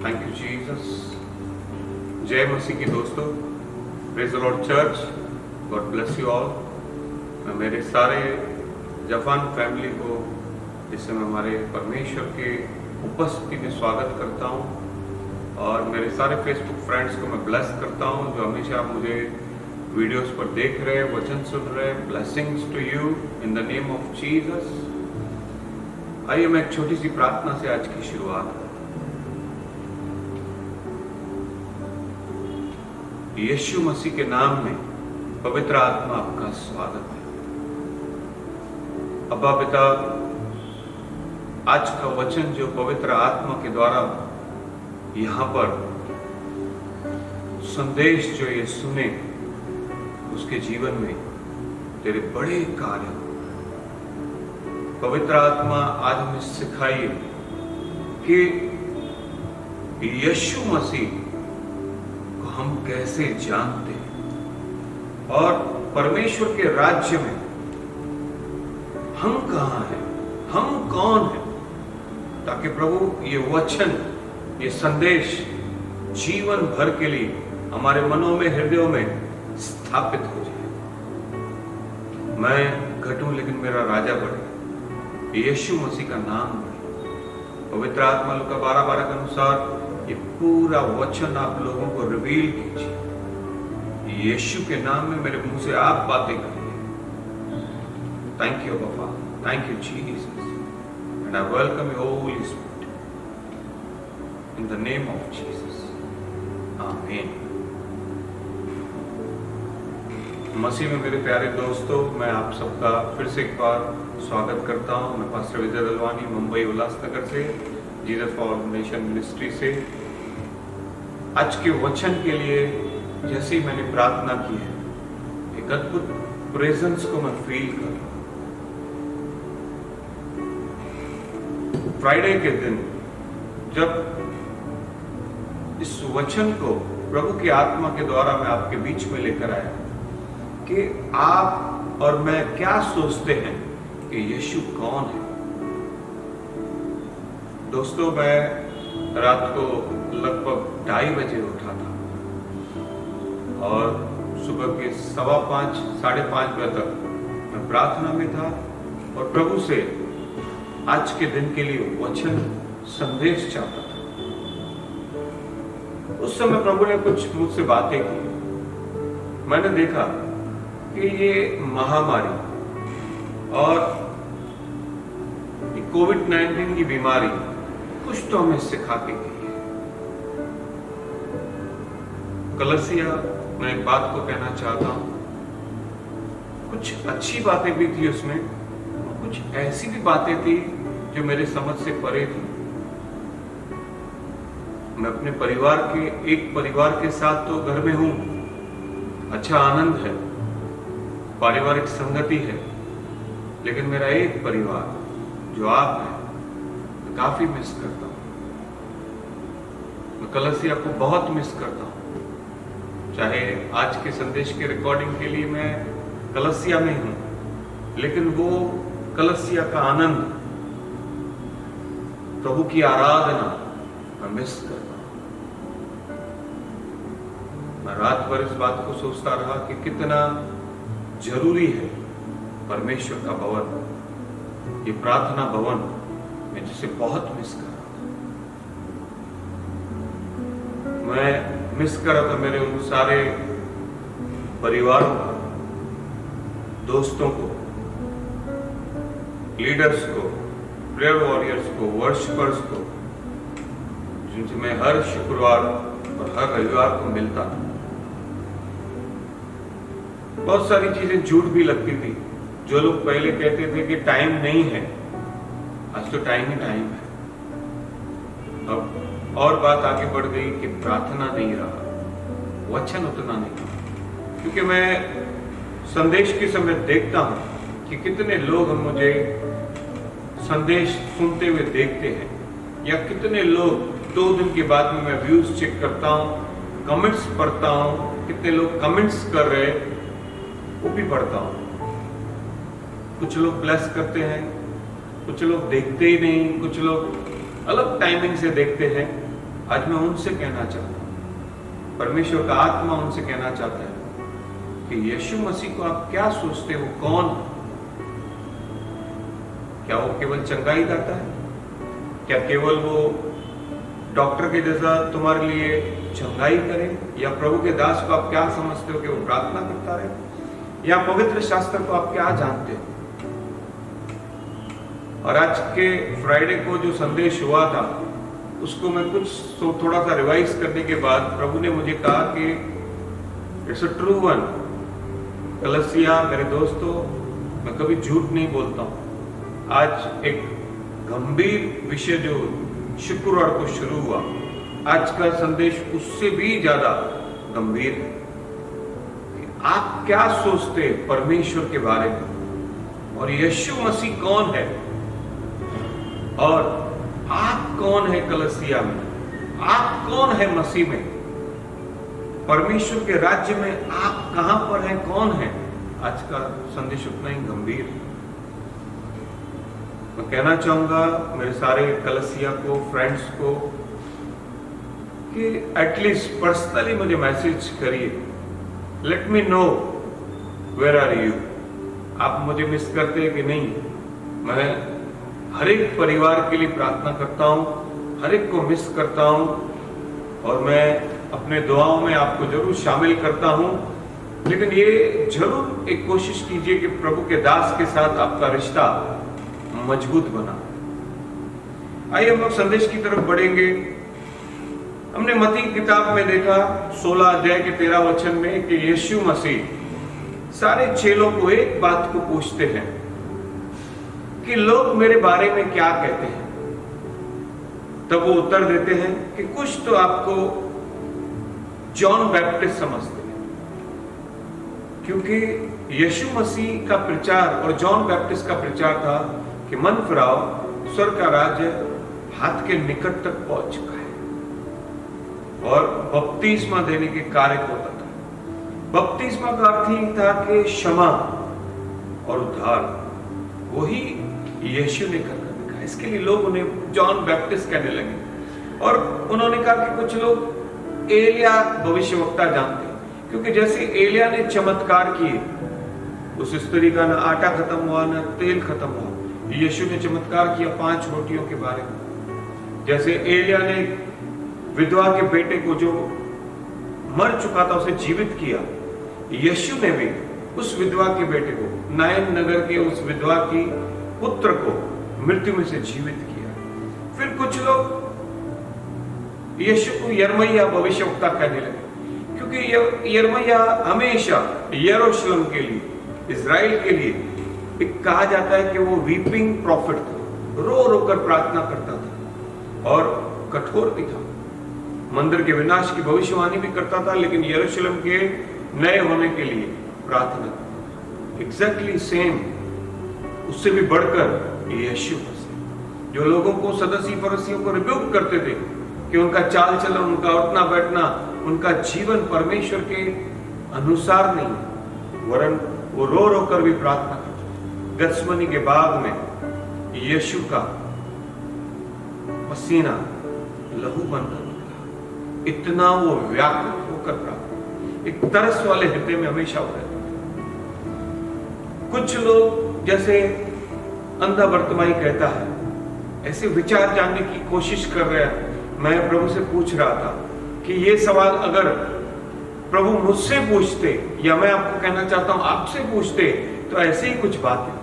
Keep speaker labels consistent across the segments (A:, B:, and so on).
A: Thank you Jesus. जय मसीह की दोस्तों, praise the Lord church, God bless you all. मैं मेरे सारे जवान फैमिली को इस समय हमारे परमेश्वर के उपस्थिति में स्वागत करता हूँ और मेरे सारे फेसबुक फ्रेंड्स को मैं ब्लेस करता हूँ जो हमेशा मुझे वीडियोस पर देख रहे हैं, वचन सुन रहे हैं। Blessings to you in the name of Jesus. आइए मैं एक छोटी सी प्रार्थना से आज की शुरुआत करूं। यीशु मसीह के नाम में पवित्र आत्मा आपका स्वागत है। अब्बा पिता, आज का वचन जो पवित्र आत्मा के द्वारा यहां पर संदेश जो ये सुने, उसके जीवन में तेरे बड़े कार्य पवित्र आत्मा आज हमें सिखाइए कि यीशु मसीह को हम कैसे जानते हैं और परमेश्वर के राज्य में हम कहां हैं, हम कौन हैं, ताकि प्रभु ये वचन, ये संदेश जीवन भर के लिए हमारे मनों में, हृदयों में स्थापित हो जाए। मैं घटूं लेकिन मेरा राजा बढ़े, यीशु मसीह का नाम बढ़े। पवित्र आत्मा लूका 12:12 के अनुसार ये पूरा वचन आप लोगों को रिवील कीजिए। यीशु के नाम में मेरे मुंह से आप बातें करिए। Thank you Baba, thank you Jesus, and I welcome you Holi spirit in the name of Jesus, आमीन। मसीह में मेरे प्यारे दोस्तों, मैं आप सबका फिर से एक बार स्वागत करता हूं। मैं पास्टर विजय दलवानी, मुंबई उल्लासनगर से, जीसस फॉर नेशन मिनिस्ट्री से। आज के वचन के लिए जैसे ही मैंने प्रार्थना की है, एक अद्भुत प्रेजेंस को मैं फील कर रहा हूं। फ्राइडे के दिन जब इस वचन को प्रभु की आत्मा के द्वारा मैं आपके बीच में लेकर आया कि आप और मैं क्या सोचते हैं कि यीशु कौन है। दोस्तों, मैं रात को लगभग 2:30 बजे उठा था और सुबह के 5:15, 5:30 बजे तक मैं प्रार्थना में था और प्रभु से आज के दिन के लिए वचन संदेश चाहता था। उस समय प्रभु ने कुछ मुझसे बातें की। मैंने देखा कि ये महामारी और कोविड-19 की बीमारी कुछ तो हमें सिखा के गई है। कलसिया, मैं एक बात को कहना चाहता हूं, कुछ अच्छी बातें भी थी उसमें, कुछ ऐसी भी बातें थी जो मेरे समझ से परे थी। मैं अपने एक परिवार के साथ तो घर में हूं, अच्छा आनंद है, पारिवारिक संगति है, लेकिन मेरा एक परिवार जो आप है, मैं काफी मिस करता हूं। मैं कलसिया को बहुत मिस करता हूं। चाहे आज के संदेश के रिकॉर्डिंग के लिए मैं कलसिया में हूं, लेकिन वो कलसिया का आनंद, प्रभु की आराधना मैं मिस करता हूं। मैं रात भर इस बात को सोचता रहा कि कितना जरूरी है परमेश्वर का भवन, ये प्रार्थना भवन, मैं जिसे बहुत मिस कर रहा था। मैं मिस कर रहा था मेरे उन सारे परिवारों को, दोस्तों को, लीडर्स को, प्रेयर वॉरियर्स को, वर्शिपर्स को, जिनसे मैं हर शुक्रवार और हर रविवार को मिलता था। बहुत सारी चीजें झूठ भी लगती थी। जो लोग पहले कहते थे कि टाइम नहीं है, आज तो टाइम ही टाइम है। अब और बात आगे बढ़ गई कि प्रार्थना नहीं रहा, वचन उतना नहीं रहा, क्योंकि मैं संदेश के समय देखता हूं कि कितने लोग मुझे संदेश सुनते हुए देखते हैं, या कितने लोग 2 दिन के बाद में मैं व्यूज चेक करता हूं, कमेंट्स पढ़ता हूं, कितने लोग कमेंट्स कर रहे, वो भी पढ़ता हूं। कुछ लोग ब्लेस करते हैं, कुछ लोग देखते ही नहीं, कुछ लोग अलग टाइमिंग से देखते हैं। आज मैं उनसे कहना चाहता हूं, परमेश्वर का आत्मा उनसे कहना चाहता है कि यीशु मसीह को आप क्या सोचते हो, कौन? क्या वो केवल चंगाई दाता है? क्या केवल वो डॉक्टर के जैसा तुम्हारे लिए चंगाई करे? या प्रभु के दास को आप क्या समझते हो कि वो प्रार्थना करता रहे? या पवित्र शास्त्र को आप क्या जानते हो? और आज के फ्राइडे को जो संदेश हुआ था उसको मैं कुछ थोड़ा सा रिवाइज करने के बाद प्रभु ने मुझे कहा कि it's a true one. Kalsia मेरे दोस्तों, मैं कभी झूठ नहीं बोलता हूं। आज एक गंभीर विषय जो शुक्रवार को शुरू हुआ, आज का संदेश उससे भी ज्यादा गंभीर है। आप क्या सोचते परमेश्वर के बारे में, और यीशु मसीह कौन है, और आप कौन है? कलसिया में आप कौन है? मसीह में, परमेश्वर के राज्य में आप कहां पर हैं, कौन है? आज का संदेश उतना ही गंभीर है। मैं कहना चाहूंगा मेरे सारे कलसिया को, फ्रेंड्स को, कि एटलीस्ट पर्सनली मुझे मैसेज करिए, let me know where are you. आप मुझे मिस करते हैं कि नहीं? मैं हर एक परिवार के लिए प्रार्थना करता हूं, हर एक को मिस करता हूं, और मैं अपने दुआओं में आपको जरूर शामिल करता हूं। लेकिन ये जरूर एक कोशिश कीजिए कि प्रभु के दास के साथ आपका रिश्ता मजबूत बना। आइए हम लोग संदेश की तरफ बढ़ेंगे। हमने मत्ती की किताब में देखा 16 अध्याय के 13 वचन में कि यीशु मसीह सारे चेलों को एक बात को पूछते हैं कि लोग मेरे बारे में क्या कहते हैं। तब वो उत्तर देते हैं कि कुछ तो आपको जॉन बैप्टिस्ट समझते हैं, क्योंकि यीशु मसीह का प्रचार और जॉन बैप्टिस्ट का प्रचार था कि मन फिराओ, स्वर्ग का राज्य हाथ के निकट तक पहुंच चुका है, और बपतिस्मा देने के कार्य को होता था। बपतिस्मा का अर्थ ही था कि क्षमा और उद्धार, वही यीशु ने कर दिखाया। इसके लिए लोग उन्हें जॉन बैप्टिस्ट कहने लगे। और उन्होंने कहा कि कुछ लोग एलिया भविष्यवक्ता जानते हैं, क्योंकि जैसे एलिया ने चमत्कार किए, उस स्त्री का ना आटा खत्म हुआ ना तेल खत्म हुआ। यीशु ने चमत्कार किया 5 रोटियों के बारे में। जैसे एलिया ने विधवा के बेटे को जो मर चुका था उसे जीवित किया, यीशु ने भी उस विधवा के बेटे को, नाइन नगर के उस विधवा की पुत्र को मृत्यु में से जीवित किया। फिर कुछ लोग यीशु को यिर्मयाह भविष्यवक्ता कहने लगे, क्योंकि यिर्मयाह हमेशा यरूशलेम के लिए, इजराइल के लिए एक कहा जाता है कि वो वीपिंग प्रॉफिट था, रो रो कर प्रार्थना करता था और कठोर भी था। मंदिर के विनाश की भविष्यवाणी भी करता था, लेकिन यरूशलेम के नए होने के लिए प्रार्थना करता था। एग्जैक्टली सेम, उससे भी बढ़कर यीशु मसीह, जो लोगों को, सदस्य फरीसियों को रिब्यूक करते थे कि उनका चाल चलन, उनका उठना बैठना, उनका जीवन परमेश्वर के अनुसार नहीं, वरन वो रो रो कर भी प्रार्थना करते। गत्समनी के बाग में यीशु का पसीना लहू बनकर निकला, इतना वो व्याकुल होकर प्रार्थना, एक तरस वाले हृदय में हमेशा हो रहता। कुछ लोग जैसे अंधा बर्तमाई कहता है, ऐसे विचार जानने की कोशिश कर रहे हैं। मैं प्रभु से पूछ रहा था कि ये सवाल अगर प्रभु मुझसे पूछते, या मैं आपको कहना चाहता हूं आपसे पूछते, तो ऐसे ही कुछ बात है।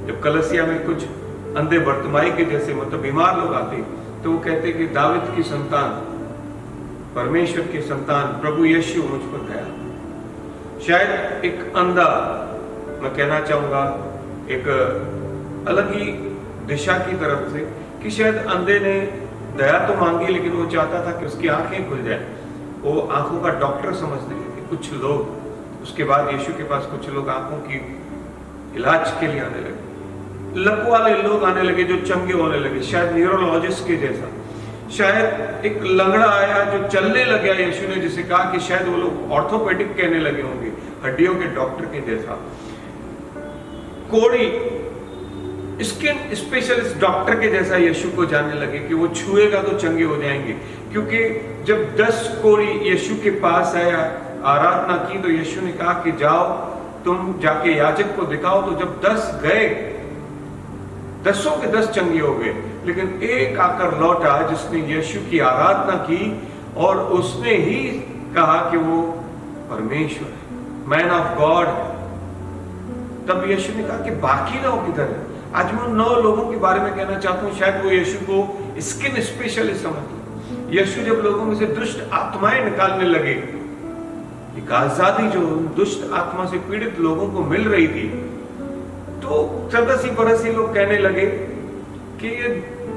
A: जब कलसिया में कुछ अंधे बर्तमाई के जैसे मतलब बीमार लोग आते, तो वो कहते कि दाविद की संतान, परमेश्वर की संतान प्रभु यीशु मुझ पर गया। शायद एक अंधा, मैं कहना चाहूंगा एक अलग ही दिशा की तरफ से, कि शायद अंधे ने दया तो मांगी, लेकिन वो चाहता था कि उसकी आंखें खुल जाए। वो आंखों का डॉक्टर समझने लगे कुछ लोग। उसके बाद यीशु के पास कुछ लोग आंखों की इलाज के लिए आने लगे। लक वाले लोग आने लगे जो चंगे होने लगे, शायद न्यूरोलॉजिस्ट के जैसा। शायद एक लंगड़ा आया जो चलने लगा, यीशु ने जिसे कहा कि शायद वो लोग ऑर्थोपेडिक कहने लगे होंगे, हड्डियों के डॉक्टर के जैसा। कोड़ी स्किन स्पेशलिस्ट डॉक्टर के जैसा यीशु को जानने लगे कि वो छुएगा तो चंगे हो जाएंगे। क्योंकि जब 10 कोढ़ी यीशु के पास आया, आराधना की, तो यीशु ने कहा कि जाओ तुम जाके याजक को दिखाओ। तो जब 10 गए, 10 के 10 चंगे हो गए, लेकिन एक आकर लौटा जिसने यीशु की आराधना की और उसने ही कहा कि वो परमेश्वर है, मैन ऑफ गॉड है। तब यीशु ने कहा कि बाकी 9 किधर है? आज मैं 9 लोगों के बारे में कहना चाहता हूं, शायद वो यीशु को स्किन स्पेशलिस्ट समझ। यीशु जब लोगों में से दुष्ट आत्माएं निकालने लगे, एक आजादी जो दुष्ट आत्मा से पीड़ित लोगों को मिल रही थी, तो 14 लोग कहने लगे कि ये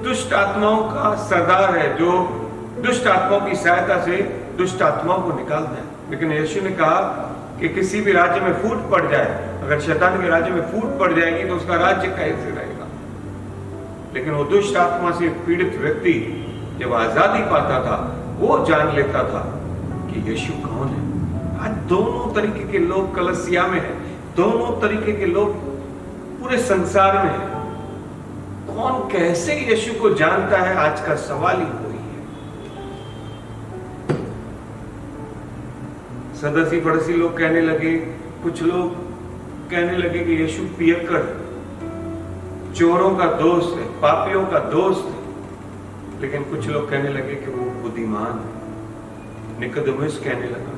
A: दुष्ट आत्माओं का सरदार है जो दुष्ट आत्माओं की सहायता से दुष्ट आत्माओं को निकालता है। लेकिन यीशु ने कहा कि किसी भी राज्य में फूट पड़ जाए, अगर शैतान के राज्य में फूट पड़ जाएगी तो उसका राज्य कैसे रहेगा? लेकिन वो दुष्ट आत्मा से पीड़ित व्यक्ति जब आजादी पाता था, वो जान लेता था कि यीशु कौन है। आज दोनों तरीके के लोग कलसिया में हैं, दोनों तरीके के लोग पूरे संसार में हैं। कौन कैसे यीशु को जानता है, आज का सवाल ही वही है। सदसी पड़ोसी लोग कहने लगे, कुछ लोग कहने लगे कि यीशु पियक्कड़, चोरों का दोस्त है, पापियों का दोस्त है। लेकिन कुछ लोग कहने लगे कि वो बुद्धिमान है। निकोदेमुस कहने लगा,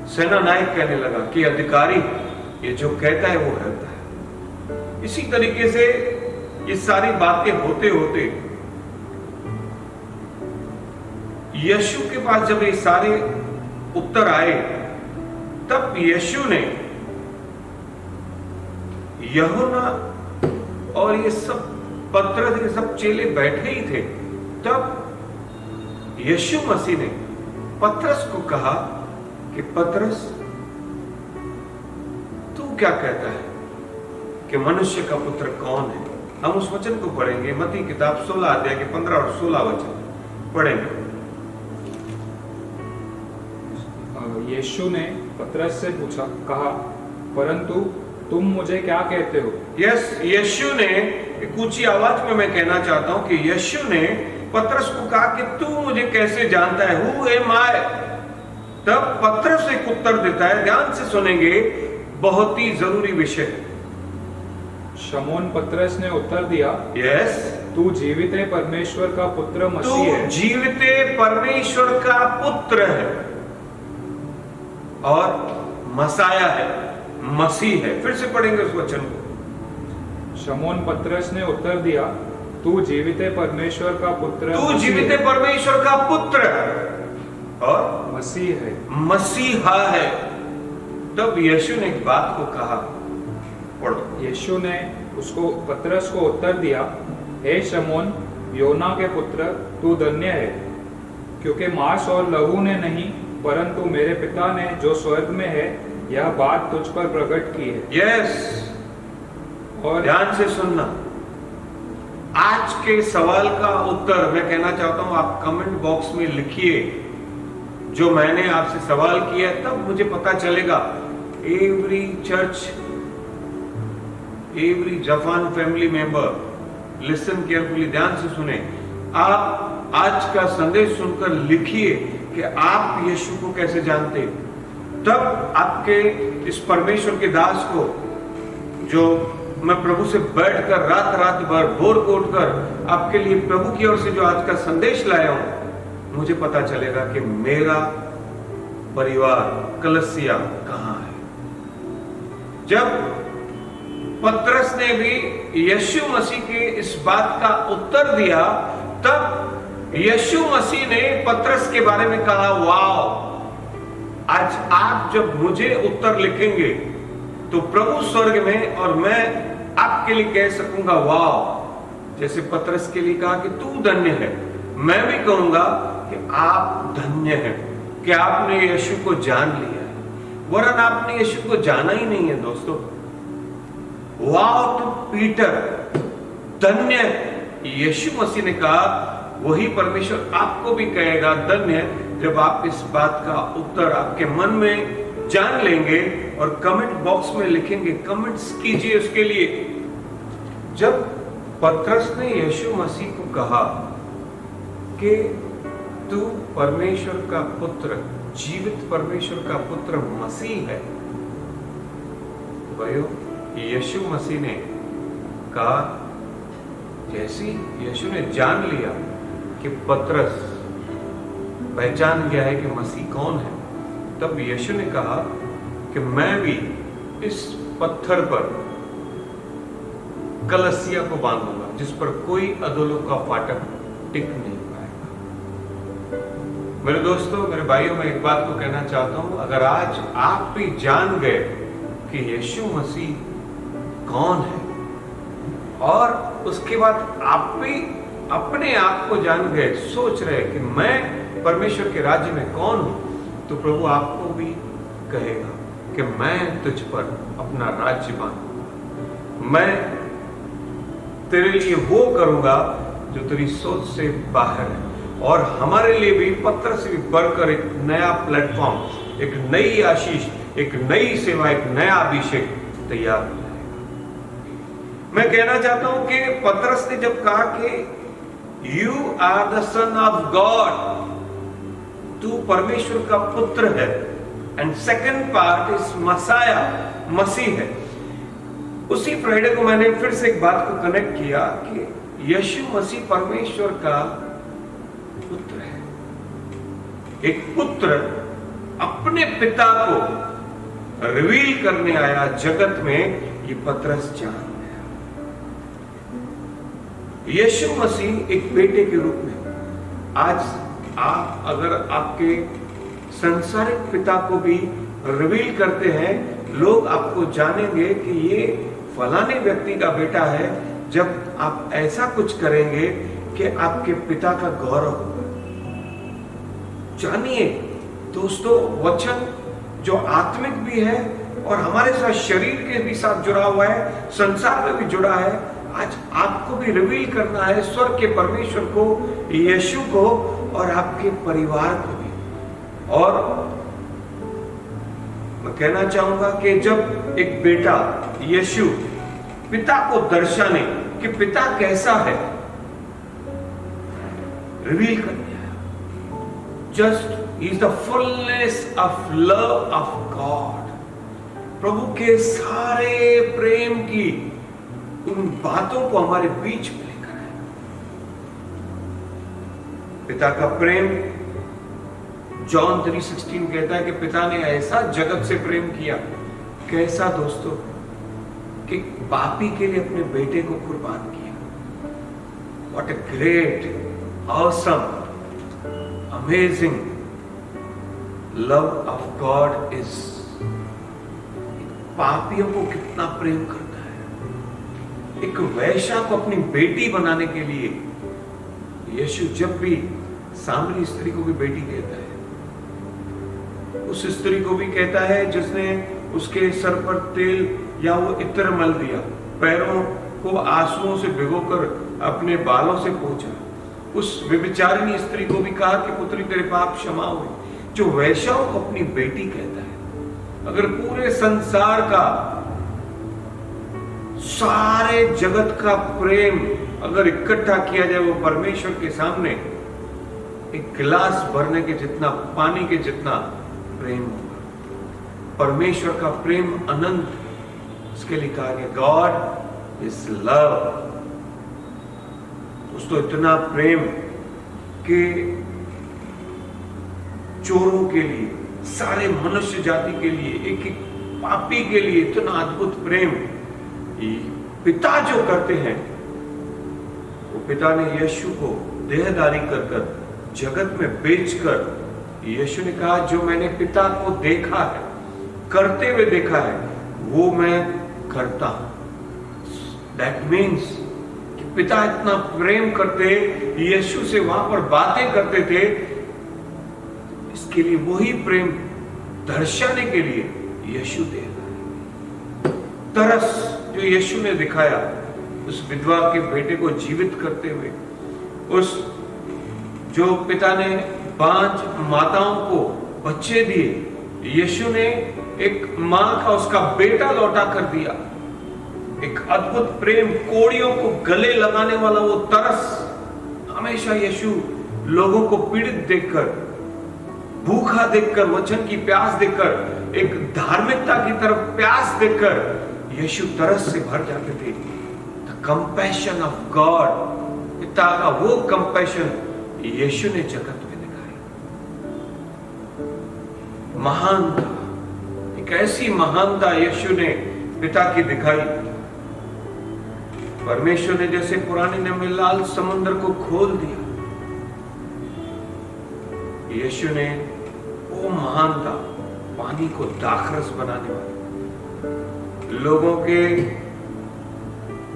A: सेना नायक कहने लगा कि अधिकारी, ये जो कहता है वो रहता है। इसी तरीके से ये सारी बातें होते होते यीशु के पास जब ये सारे उत्तर आए, तब यीशु ने यूहन्ना और ये सब पतरस, ये सब चेले बैठे ही थे। तब यीशु मसीह ने पतरस को कहा कि पतरस, तू क्या कहता है कि मनुष्य का पुत्र कौन है? हम उस वचन को पढ़ेंगे, मत्ती किताब 16 अध्याय के 15 और 16 वचन पढ़ेंगे।
B: यीशु ने पतरस से पूछा, कहा, परंतु तुम मुझे क्या कहते हो?
A: यस, यीशु ने एक ऊंची आवाज में मैं कहना चाहता हूं कि यीशु ने पतरस को कहा कि तू मुझे कैसे जानता है, हु एम आई? तब पतरस एक उत्तर देता है, ध्यान से सुनेंगे, बहुत ही जरूरी विषय।
B: शमौन पतरस ने उत्तर दिया,
A: यस,
B: तू जीवित परमेश्वर का पुत्र मसीह है।
A: जीवित परमेश्वर का पुत्र है और मसाया है, मसीह है। फिर से पढ़ेंगे उस वचन को।
B: शमौन पतरस ने उत्तर दिया, तू जीवित परमेश्वर का पुत्र,
A: तू जीवित परमेश्वर का पुत्र और
B: मसीह है,
A: मसीहा है। तब यीशु ने एक बात को कहा, पढ़ो।
B: यीशु ने उसको, पतरस को उत्तर दिया, हे शमौन, योना के पुत्र, तू धन्य है, क्योंकि मांस और लहू ने नहीं, परंतु मेरे पिता ने जो स्वर्ग में है यह बात तुझ पर प्रकट की है।
A: यस,
B: और
A: ध्यान से सुनना। आज के सवाल का उत्तर मैं कहना चाहता हूं, आप कमेंट बॉक्स में लिखिए जो मैंने आपसे सवाल किया, तब मुझे पता चलेगा। एवरी चर्च, एवरी जफान फैमिली मेंबर, लिसन केयरफुली, ध्यान से सुने। आप आज का संदेश सुनकर लिखिए कि आप यीशु को कैसे जानते। तब आपके इस परमेश्वर के दास को, जो मैं प्रभु से बैठकर रात रात भर भोर को उठकर आपके लिए प्रभु की ओर से जो आज का संदेश लाया हूं, मुझे पता चलेगा कि मेरा परिवार कलसिया कहां है। जब पतरस ने भी यीशु मसीह के इस बात का उत्तर दिया, तब यीशु मसीह ने पतरस के बारे में कहा, वाओ, आज आप जब मुझे उत्तर लिखेंगे तो प्रभु स्वर्ग में और मैं आपके लिए कह सकूंगा, वाओ, जैसे पतरस के लिए कहा कि तू धन्य है, मैं भी कहूंगा कि आप धन्य हैं कि आपने यीशु को जान लिया है, वरन आपने यीशु को जाना ही नहीं है। दोस्तों, वाओ टू पीटर, धन्य। यीशु मसीह ने कहा, वही परमेश्वर आपको भी कहेगा धन्य, जब आप इस बात का उत्तर आपके मन में जान लेंगे और कमेंट बॉक्स में लिखेंगे, कमेंट्स कीजिए उसके लिए। जब पतरस ने यीशु मसीह को कहा कि तू परमेश्वर का पुत्र, जीवित परमेश्वर का पुत्र मसीह है। भाइयों, यीशु मसीह ने कहा, जैसे यीशु ने जान लिया कि पतरस पहचान गया है कि मसीह कौन है, तब यीशु ने कहा कि मैं भी इस पत्थर पर कलसिया को बांधूंगा, जिस पर कोई अधोलोक का फाटक टिक नहीं पाएगा। मेरे दोस्तों, मेरे भाइयों, मैं एक बात को कहना चाहता हूं, अगर आज आप भी जान गए कि यीशु मसीह कौन है और उसके बाद आप भी अपने आप को जान गए, सोच रहे कि मैं परमेश्वर के राज्य में कौन हूं, तो प्रभु आपको भी कहेगा कि मैं तुझ पर अपना राज्य बांधूंगा, मैं तेरे लिए वो करूंगा जो तेरी सोच से बाहर है। और हमारे लिए भी पत्र से भी बढ़कर एक नया प्लेटफॉर्म, एक नई आशीष, एक नई सेवा, एक नया अभिषेक तैयार हो जाएगा। मैं कहना चाहता हूं कि पतरस ने जब कहा कि you are the son of God, तू परमेश्वर का पुत्र है, and second part is Messiah, मसीह है। उसी फ्राइडे को मैंने फिर से एक बात को कनेक्ट किया कि यीशु मसीह परमेश्वर का पुत्र है। एक पुत्र अपने पिता को रिवील करने आया जगत में, ये पतरस जान गया। यीशु मसीह एक बेटे के रूप में, आज आप अगर आपके संसारिक पिता को भी रिवील करते हैं, लोग आपको जानेंगे कि ये फलाने व्यक्ति का बेटा है, जब आप ऐसा कुछ करेंगे कि आपके पिता का गौरव होगा। जानिए दोस्तों, वचन जो आत्मिक भी है और हमारे साथ शरीर के भी साथ जुड़ा हुआ है, संसार में भी जुड़ा है, आज आपको भी रिवील करना है स्वर्ग के परमेश्वर को, यीशु को, और आपके परिवार को भी। और मैं कहना चाहूंगा कि जब एक बेटा यीशु पिता को दर्शाने कि पिता कैसा है रिवील कर दिया, just is the fullness of love of God, प्रभु के सारे प्रेम की उन बातों को हमारे बीच में लेकर आए। पिता का प्रेम, जॉन 3:16 कहता है कि पिता ने ऐसा जगत से प्रेम किया, कैसा दोस्तों, कि पापी के लिए अपने बेटे को कुर्बान किया। What a great, awesome, amazing love of God is. पापियों को कितना प्रेम करता है। एक वैश्या को अपनी बेटी बनाने के लिए यीशु जब भी सामरी स्त्री को भी बेटी कहता है, उस स्त्री को भी कहता है जिसने उसके सर पर तेल या वो इत्र मल दिया, पैरों को आंसुओं से भिगोकर अपने बालों से पोंछा, उस व्यभिचारिणी स्त्री को भी कहा कि पुत्री तेरे पाप क्षमा हुए। जो वैश्याओं को अपनी बेटी कहता है, अगर पूरे संसार का, सारे जगत का प्रेम अगर इकट्ठा किया जाए, वो परमेश्वर के सामने एक गिलास भरने के जितना, पानी के जितना प्रेम होगा। परमेश्वर का प्रेम अनंत, उसके लिए कहा गया गॉड इज लव। उसको इतना प्रेम कि चोरों के लिए, सारे मनुष्य जाति के लिए, एक एक पापी के लिए इतना अद्भुत प्रेम पिता जो करते हैं, वो पिता ने यीशु को देहधारी कर जगत में बेचकर, यीशु ने कहा जो मैंने पिता को देखा है, करते हुए देखा है, वो मैं करता हूं। दैट मीन्स कि पिता इतना प्रेम करते, यीशु से वहां पर बातें करते थे, इसके लिए वही प्रेम दर्शाने के लिए यीशु दे रहा है। तरस जो यीशु ने दिखाया उस विधवा के बेटे को जीवित करते हुए, उस जो पिता ने 5 माताओं को बच्चे दिए, यीशु ने एक मां का उसका बेटा लौटा कर दिया। एक अद्भुत प्रेम, कोड़ियों को गले लगाने वाला वो तरस हमेशा यीशु लोगों को पीड़ित देखकर, भूखा देखकर, वचन की प्यास देखकर, एक धार्मिकता की तरफ प्यास देखकर यीशु तरस से भर जाते थे। द कंपैशन ऑफ गॉड, पिता का वो कंपैशन यीशु ने जगत में दिखाई। महानता, एक ऐसी महानता यीशु ने पिता की दिखाई। परमेश्वर ने जैसे पुराने नियम में लाल समुद्र को खोल दिया, यीशु ने वो महानता, पानी को दाखरस बनाने वाली, लोगों के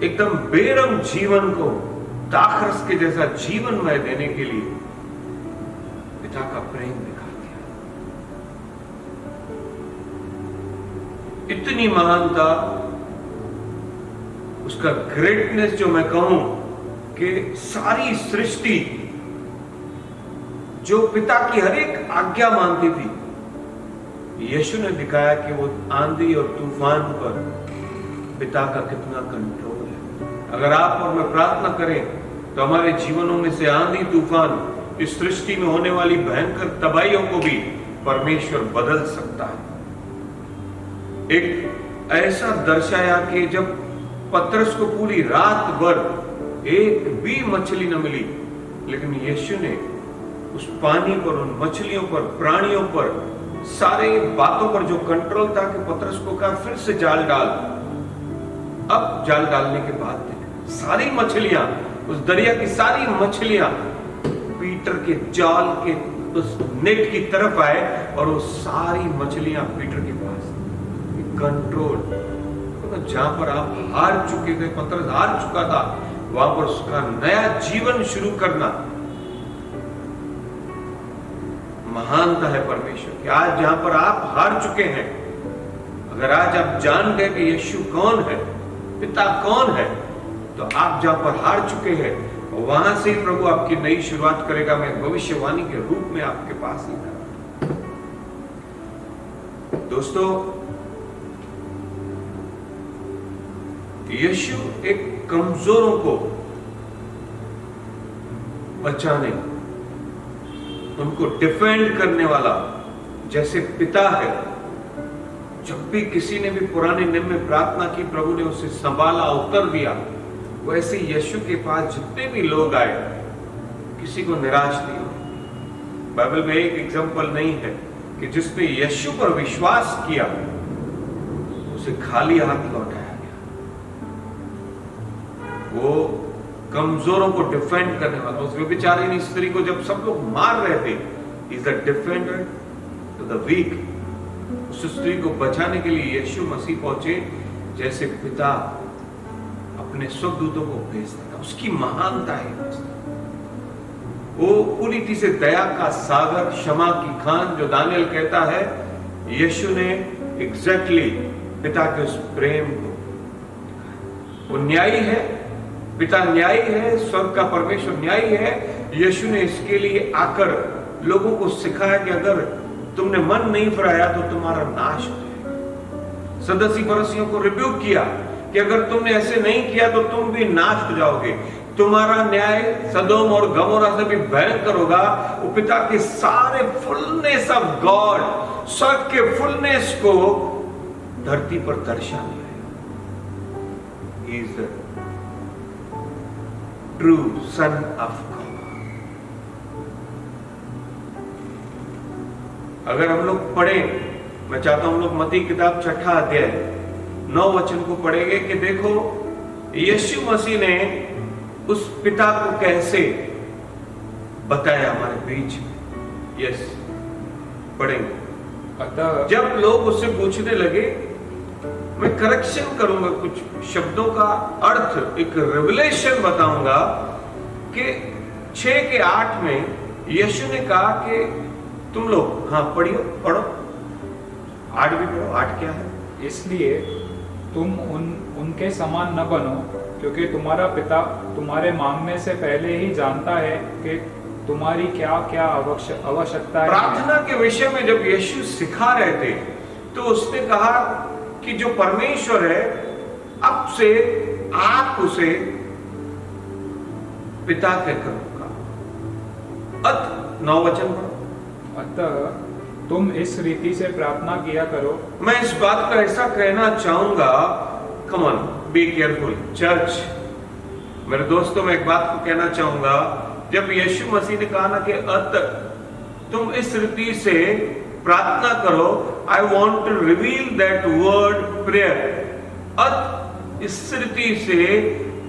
A: एकदम बेरंग जीवन को दाखरस के जैसा जीवनमय देने के लिए पिता का प्रेम दिखा दिया। इतनी महानता, उसका ग्रेटनेस जो मैं कहूं कि सारी सृष्टि जो पिता की हर एक आज्ञा मानती थी, यीशु ने दिखाया कि वो आंधी और तूफान पर पिता का कितना कंट्रोल है। अगर आप और मैं प्रार्थना करें तो हमारे जीवनों में से आंधी तूफान, इस सृष्टि में होने वाली भयंकर तबाहियों को भी परमेश्वर बदल सकता है। एक ऐसा दर्शाया कि जब पतरस को पूरी रात भर एक भी मछली न मिली, लेकिन यीशु ने उस पानी पर, उन मछलियों पर, प्राणियों पर, सारे बातों पर जो कंट्रोल था कि पतरस को कहा फिर से जाल डाल। अब जाल डालने के बाद सारी मछलियां, उस दरिया की सारी मछलियां पीटर के जाल के उस नेट की तरफ आए और वो सारी मछलियां पीटर के पास। कंट्रोल, तो जहां पर आप हार चुके थे, पतरस हार चुका था, वहां पर उसका नया जीवन शुरू करना महानता है परमेश्वर की। आज जहां पर आप हार चुके हैं, अगर आज आप जान गए कि यीशु कौन है, पिता कौन है, तो आप जहां पर हार चुके हैं वहां से प्रभु आपकी नई शुरुआत करेगा। मैं भविष्यवाणी के रूप में आपके पास लेकर। दोस्तों, यीशु एक कमजोरों को बचाने, उनको डिफेंड करने वाला जैसे पिता है। जब भी किसी ने भी पुराने नियम में प्रार्थना की, प्रभु ने उसे संभाला, उत्तर दिया। वैसे यीशु के पास जितने भी लोग आए, किसी को निराश नहीं हुआ। बाइबल में एक एग्जाम्पल नहीं है कि जिसने यीशु पर विश्वास किया उसे खाली हाथ लौटाया गया। वो कमजोरों को डिफेंड करने वाला, उस व्यभिचारिणी स्त्री को जब सब लोग मार रहे थे, is the defender to the weak. उस स्त्री को बचाने के लिए यीशु मसीह पहुंचे, जैसे पिता अपने स्वर्गदूतों को भेजता था। उसकी महानता है। वो पूरी तरह से दया का सागर, क्षमा की खान, जो दानियल कहता है, यीशु ने एग्जैक्टली पिता के उस प्रेम को, वो न्यायी है, पिता न्यायी है, स्वर्ग का परमेश्वर न्यायी है। यीशु ने इसके लिए आकर लोगों को सिखाया कि अगर तुमने मन नहीं फिराया तो तुम्हारा नाश हो जाएगा। सदस्यों फरीसियों को रिब्यूक किया कि अगर तुमने ऐसे नहीं किया तो तुम भी नाश हो जाओगे, तुम्हारा न्याय सदोम और गमोरा से भी भयंकर होगा। वो पिता के सारे फुलनेस ऑफ गॉड, स्वर्ग के फुलनेस को धरती पर दर्शाने आया। He is the true sun of God. अगर हम लोग पढ़ें, मैं चाहता हूं हम लोग मत्ती किताब 6 अध्याय 9 वचन को पढ़ेंगे कि देखो यीशु मसीह ने उस पिता को कैसे बताया हमारे बीच में। यस, पढ़ेंगे।
B: अतः
A: जब लोग उससे पूछने लगे, मैं करेक्शन करूंगा, कुछ शब्दों का अर्थ, एक रेवलेशन बताऊंगा कि 6 के 8 में यीशु ने कहा कि तुम लोग, हाँ पढ़ियो, पढ़ो, 8 भी पढ़ो। 8 क्या है?
B: इसलिए तुम उनके समान न बनो, क्योंकि तुम्हारा पिता तुम्हारे मांगने से पहले ही जानता है कि तुम्हारी क्या क्या आवश्यकता है।
A: प्रार्थना के विषय में जब यीशु सिखा रहे थे तो उसने कहा कि जो परमेश्वर है, अब से आप उसे पिता कहकर पुकारो। अत 9 वचन पढ़ो।
B: अतः तुम इस रीति से प्रार्थना किया करो।
A: मैं इस बात को ऐसा कहना चाहूंगा, come on be careful church, मेरे दोस्तों, मैं एक बात को कहना चाहूंगा, जब यीशु मसीह ने कहा ना कि अत तुम इस रीति से प्रार्थना करो, I want to reveal that word prayer. अत इस रीति से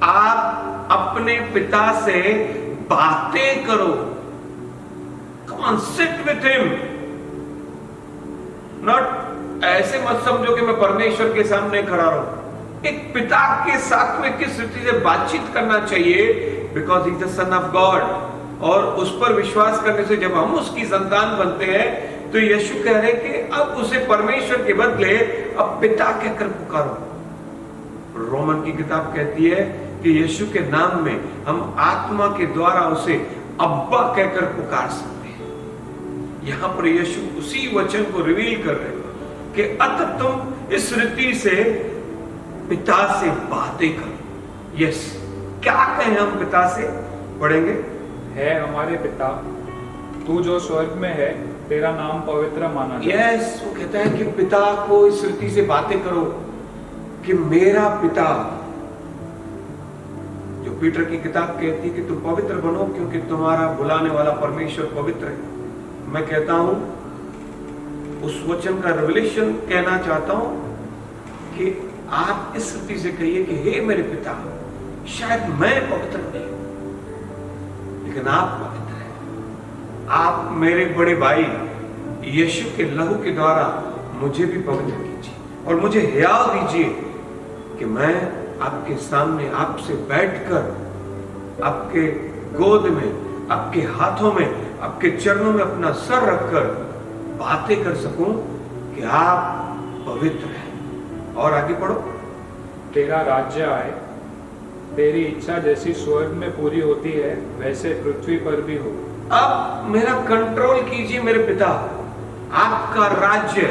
A: आप अपने पिता से बातें करो। Come on, sit with him. Not ऐसे मत समझो कि मैं परमेश्वर के सामने खड़ा रहूं। एक पिता के साथ में किस रीति से बातचीत करना चाहिए, because he is the son of God, और उस पर विश्वास करने से जब हम उसकी संतान बनते हैं, तो यीशु कह रहे कि अब उसे परमेश्वर के बदले अब पिता कहकर पुकारो। रोमन की किताब कहती है कि यीशु के नाम में हम आत्मा के द्वारा उसे अब्बा कहकर पुकार सकते हैं। यहां पर यीशु उसी वचन को रिवील कर रहे हैं कि अत तुम इस रीति से पिता से बातें करो। यस, क्या कहें हम पिता से? पढ़ेंगे।
B: है हमारे पिता, तू जो स्वर्ग में है, तेरा नाम पवित्र माना जाए।
A: यस, वो कहता है कि पिता को इस रीति से बातें करो कि मेरा पिता, जो पीटर की किताब कहती है कि तुम पवित्र बनो क्योंकि तुम्हारा बुलाने वाला परमेश्वर पवित्र है। मैं कहता हूं, उस वचन का रिवलेशन कहना चाहता हूं कि आप इस रीति से कहिए कि हे मेरे पिता, शायद मैं पवित्र नहीं, लेकिन आप पवित्र हैं। आप मेरे बड़े भाई यीशु के लहू के द्वारा मुझे भी पवित्र कीजिए और मुझे हियाव दीजिए कि मैं आपके सामने आपसे बैठकर आपके गोद में, आपके हाथों में, आपके चरणों में अपना सर रखकर बातें कर सकूं कि आप पवित्र हैं। और आगे पढ़ो।
B: तेरा राज्य आए, तेरी इच्छा जैसी स्वर्ग में पूरी होती है वैसे पृथ्वी पर भी हो।
A: अब मेरा कंट्रोल कीजिए मेरे पिता, आपका राज्य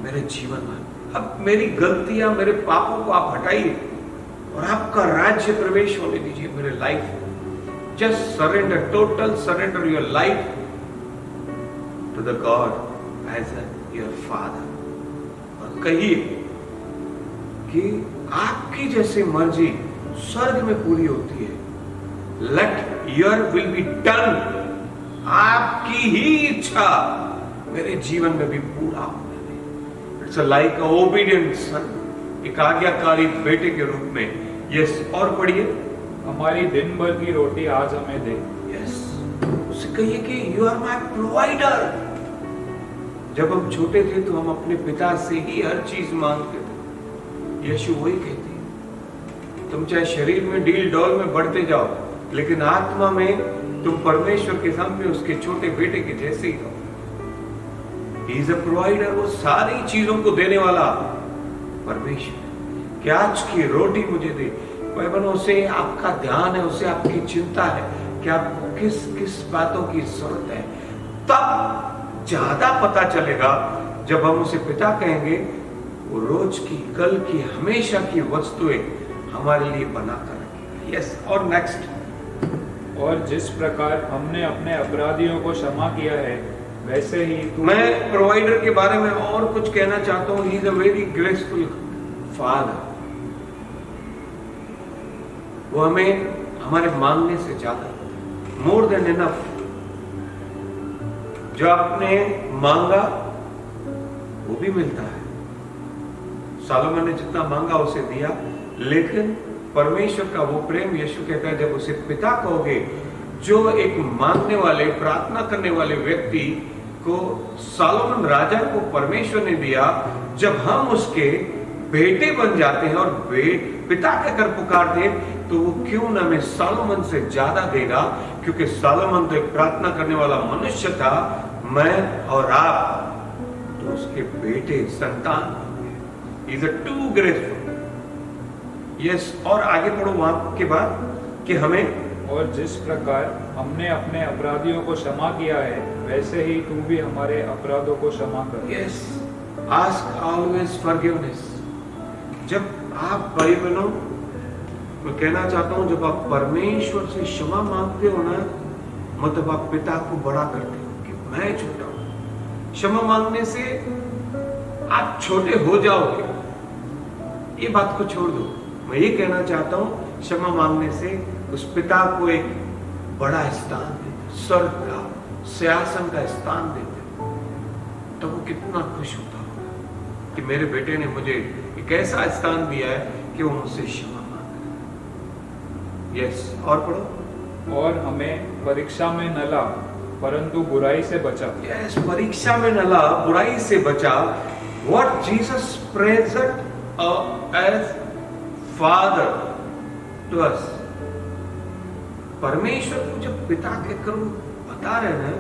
A: मेरे जीवन में। अब मेरी गलतियां, मेरे पापों को आप हटाइए और आपका राज्य प्रवेश होने दीजिए मेरे life. Just surrender, total surrender your life to the God as your father. और कहिए कि आपकी जैसी मर्जी स्वर्ग में पूरी होती है। Let your will be done. आपकी ही इच्छा मेरे जीवन में भी पूरा होने दे। इट्स लाइक अ ओबीडिएंट सन, एक आज्ञाकारी बेटे के रूप में। यस, और पढ़िए।
B: हमारी दिन भर की रोटी आज हमें दे।
A: यस, उसे कहिए कि यू आर माय प्रोवाइडर। जब हम छोटे थे तो हम अपने पिता से ही हर चीज मांगते थे। यीशु वही कहते हैं, तुम चाहे शरीर में डील डॉल में बढ़ते जाओ, लेकिन आत्मा में तुम परमेश्वर के सामने उसके छोटे बेटे के जैसे ही हो। ही इज अ प्रोवाइडर, वो सारी चीजों को देने वाला परमेश्वर। कि आज की रोटी मुझे दे। भाई बहनों, उसे आपका ध्यान है, उसे आपकी चिंता है कि आपको किस किस बातों की जरूरत है। तब ज्यादा पता चलेगा जब हम उसे पिता कहेंगे, वो रोज की, कल की, हमेशा की वस्तुएं हमारे लिए बनाकर रखेगा। यस, और नेक्स्ट।
B: और जिस प्रकार हमने अपने अपराधियों को क्षमा किया है वैसे ही तू।
A: मैं प्रोवाइडर के बारे में और कुछ कहना चाहता हूं। He is a very graceful father. वो हमें हमारे मांगने से ज्यादा, मोर देन इनफ, जो आपने मांगा वो भी मिलता है। सोलोमन ने जितना मांगा उसे दिया, लेकिन परमेश्वर का वो प्रेम, यीशु कहता है, जब उसे पिता कहोगे, जो एक मांगने वाले, प्रार्थना करने वाले व्यक्ति को सोलोमन राजा को परमेश्वर ने दिया, जब हम उसके बेटे बन जाते हैं और पिता कहकर पुकारते हैं, तो वो क्यों न हमें सोलोमन से ज्यादा देगा, क्योंकि सोलोमन तो एक प्रार्थना करने वाला मनुष्य था। मैं और आप तो उसके बेटे, संतान। Is a too graceful. Yes, और आगे पढ़ो वहां के बाद कि हमें।
B: और जिस प्रकार हमने अपने अपराधियों को क्षमा किया है वैसे ही तू भी हमारे अपराधों को क्षमा कर।
A: Yes, ask always forgiveness. जब आप भाई बहनों, मैं कहना चाहता हूं, जब आप परमेश्वर से क्षमा मांगते हो ना, मतलब आप पिता को बड़ा करते हो कि मैं छोटा हूं। क्षमा मांगने से आप छोटे हो जाओगे, ये बात को छोड़ दो। मैं ये कहना चाहता हूं, क्षमा मांगने से उस पिता को एक बड़ा स्थान देते, स्वर्ग का सिंहासन का स्थान देते, तो वो कितना खुश होता होगा कि मेरे बेटे ने मुझे एक ऐसा स्थान दिया है कि वो मुझसे क्षमा मांग रहा है। यस, और पढ़ो।
B: और हमें परीक्षा में न ला, परंतु बुराई से बचा।
A: यस, परीक्षा में न ला, बुराई से बचा। What Jesus present as father to us. परमेश्वर को जब पिता के करो बता रहे हैं,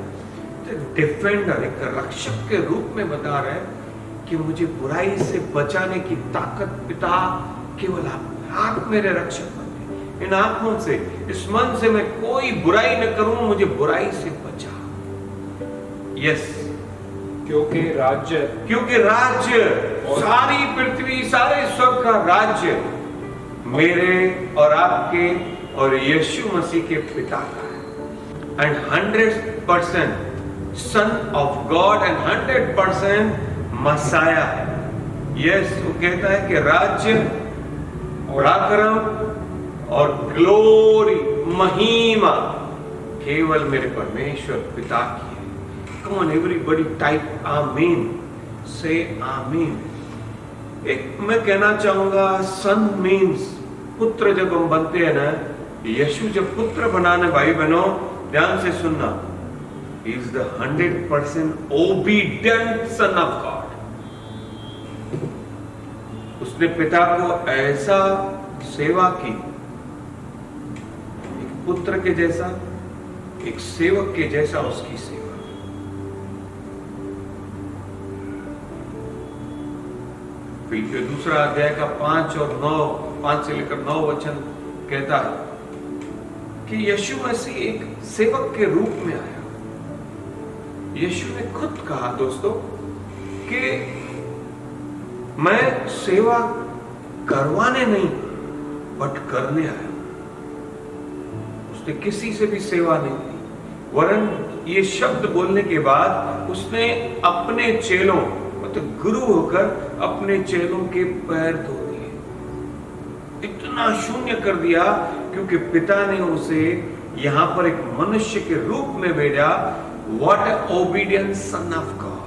A: तो डिफेंडर, एक रक्षक के रूप में बता रहे हैं कि मुझे बुराई से बचाने की ताकत पिता केवल आप मेरे रक्षक बनते। इन आंखों से, इस मन से मैं कोई बुराई न करूं, मुझे बुराई से बचा। यस,
B: क्योंकि राज्य, सारी पृथ्वी, सारे स्वर्ग का राज्य मेरे और आपके और यीशु मसीह के पिता का है। And 100% son of God and 100% messiah है। यस, वो कहता है कि राज्य, पराक्रम और ग्लोरी, महिमा केवल मेरे परमेश्वर पिता की है। कम ऑन एवरीबॉडी, टाइप आमीन, से आमीन। एक मैं कहना चाहूंगा, सन मीन्स पुत्र। जब हम बनते हैं ना, यीशु जब पुत्र बनाने, भाई बहनों ध्यान से सुनना, he is the 100% obedient son of God। उसने पिता को ऐसा सेवा की, एक पुत्र के जैसा, एक सेवक के जैसा उसकी सेवा। फिलिपियों 2 अध्याय का 5 से लेकर 9 वचन कहता है कि यीशु मसीह एक सेवक के रूप में आया। यीशु ने खुद कहा दोस्तों कि मैं सेवा करवाने नहीं बट करने आया। उसने किसी से भी सेवा नहीं की, वरन ये शब्द बोलने के बाद उसने अपने चेलों, मतलब गुरु होकर अपने चेलों के पैर धो दिए। इतना शून्य कर दिया क्योंकि पिता ने उसे यहां पर एक मनुष्य के रूप में भेजा। What A obedient sun of God.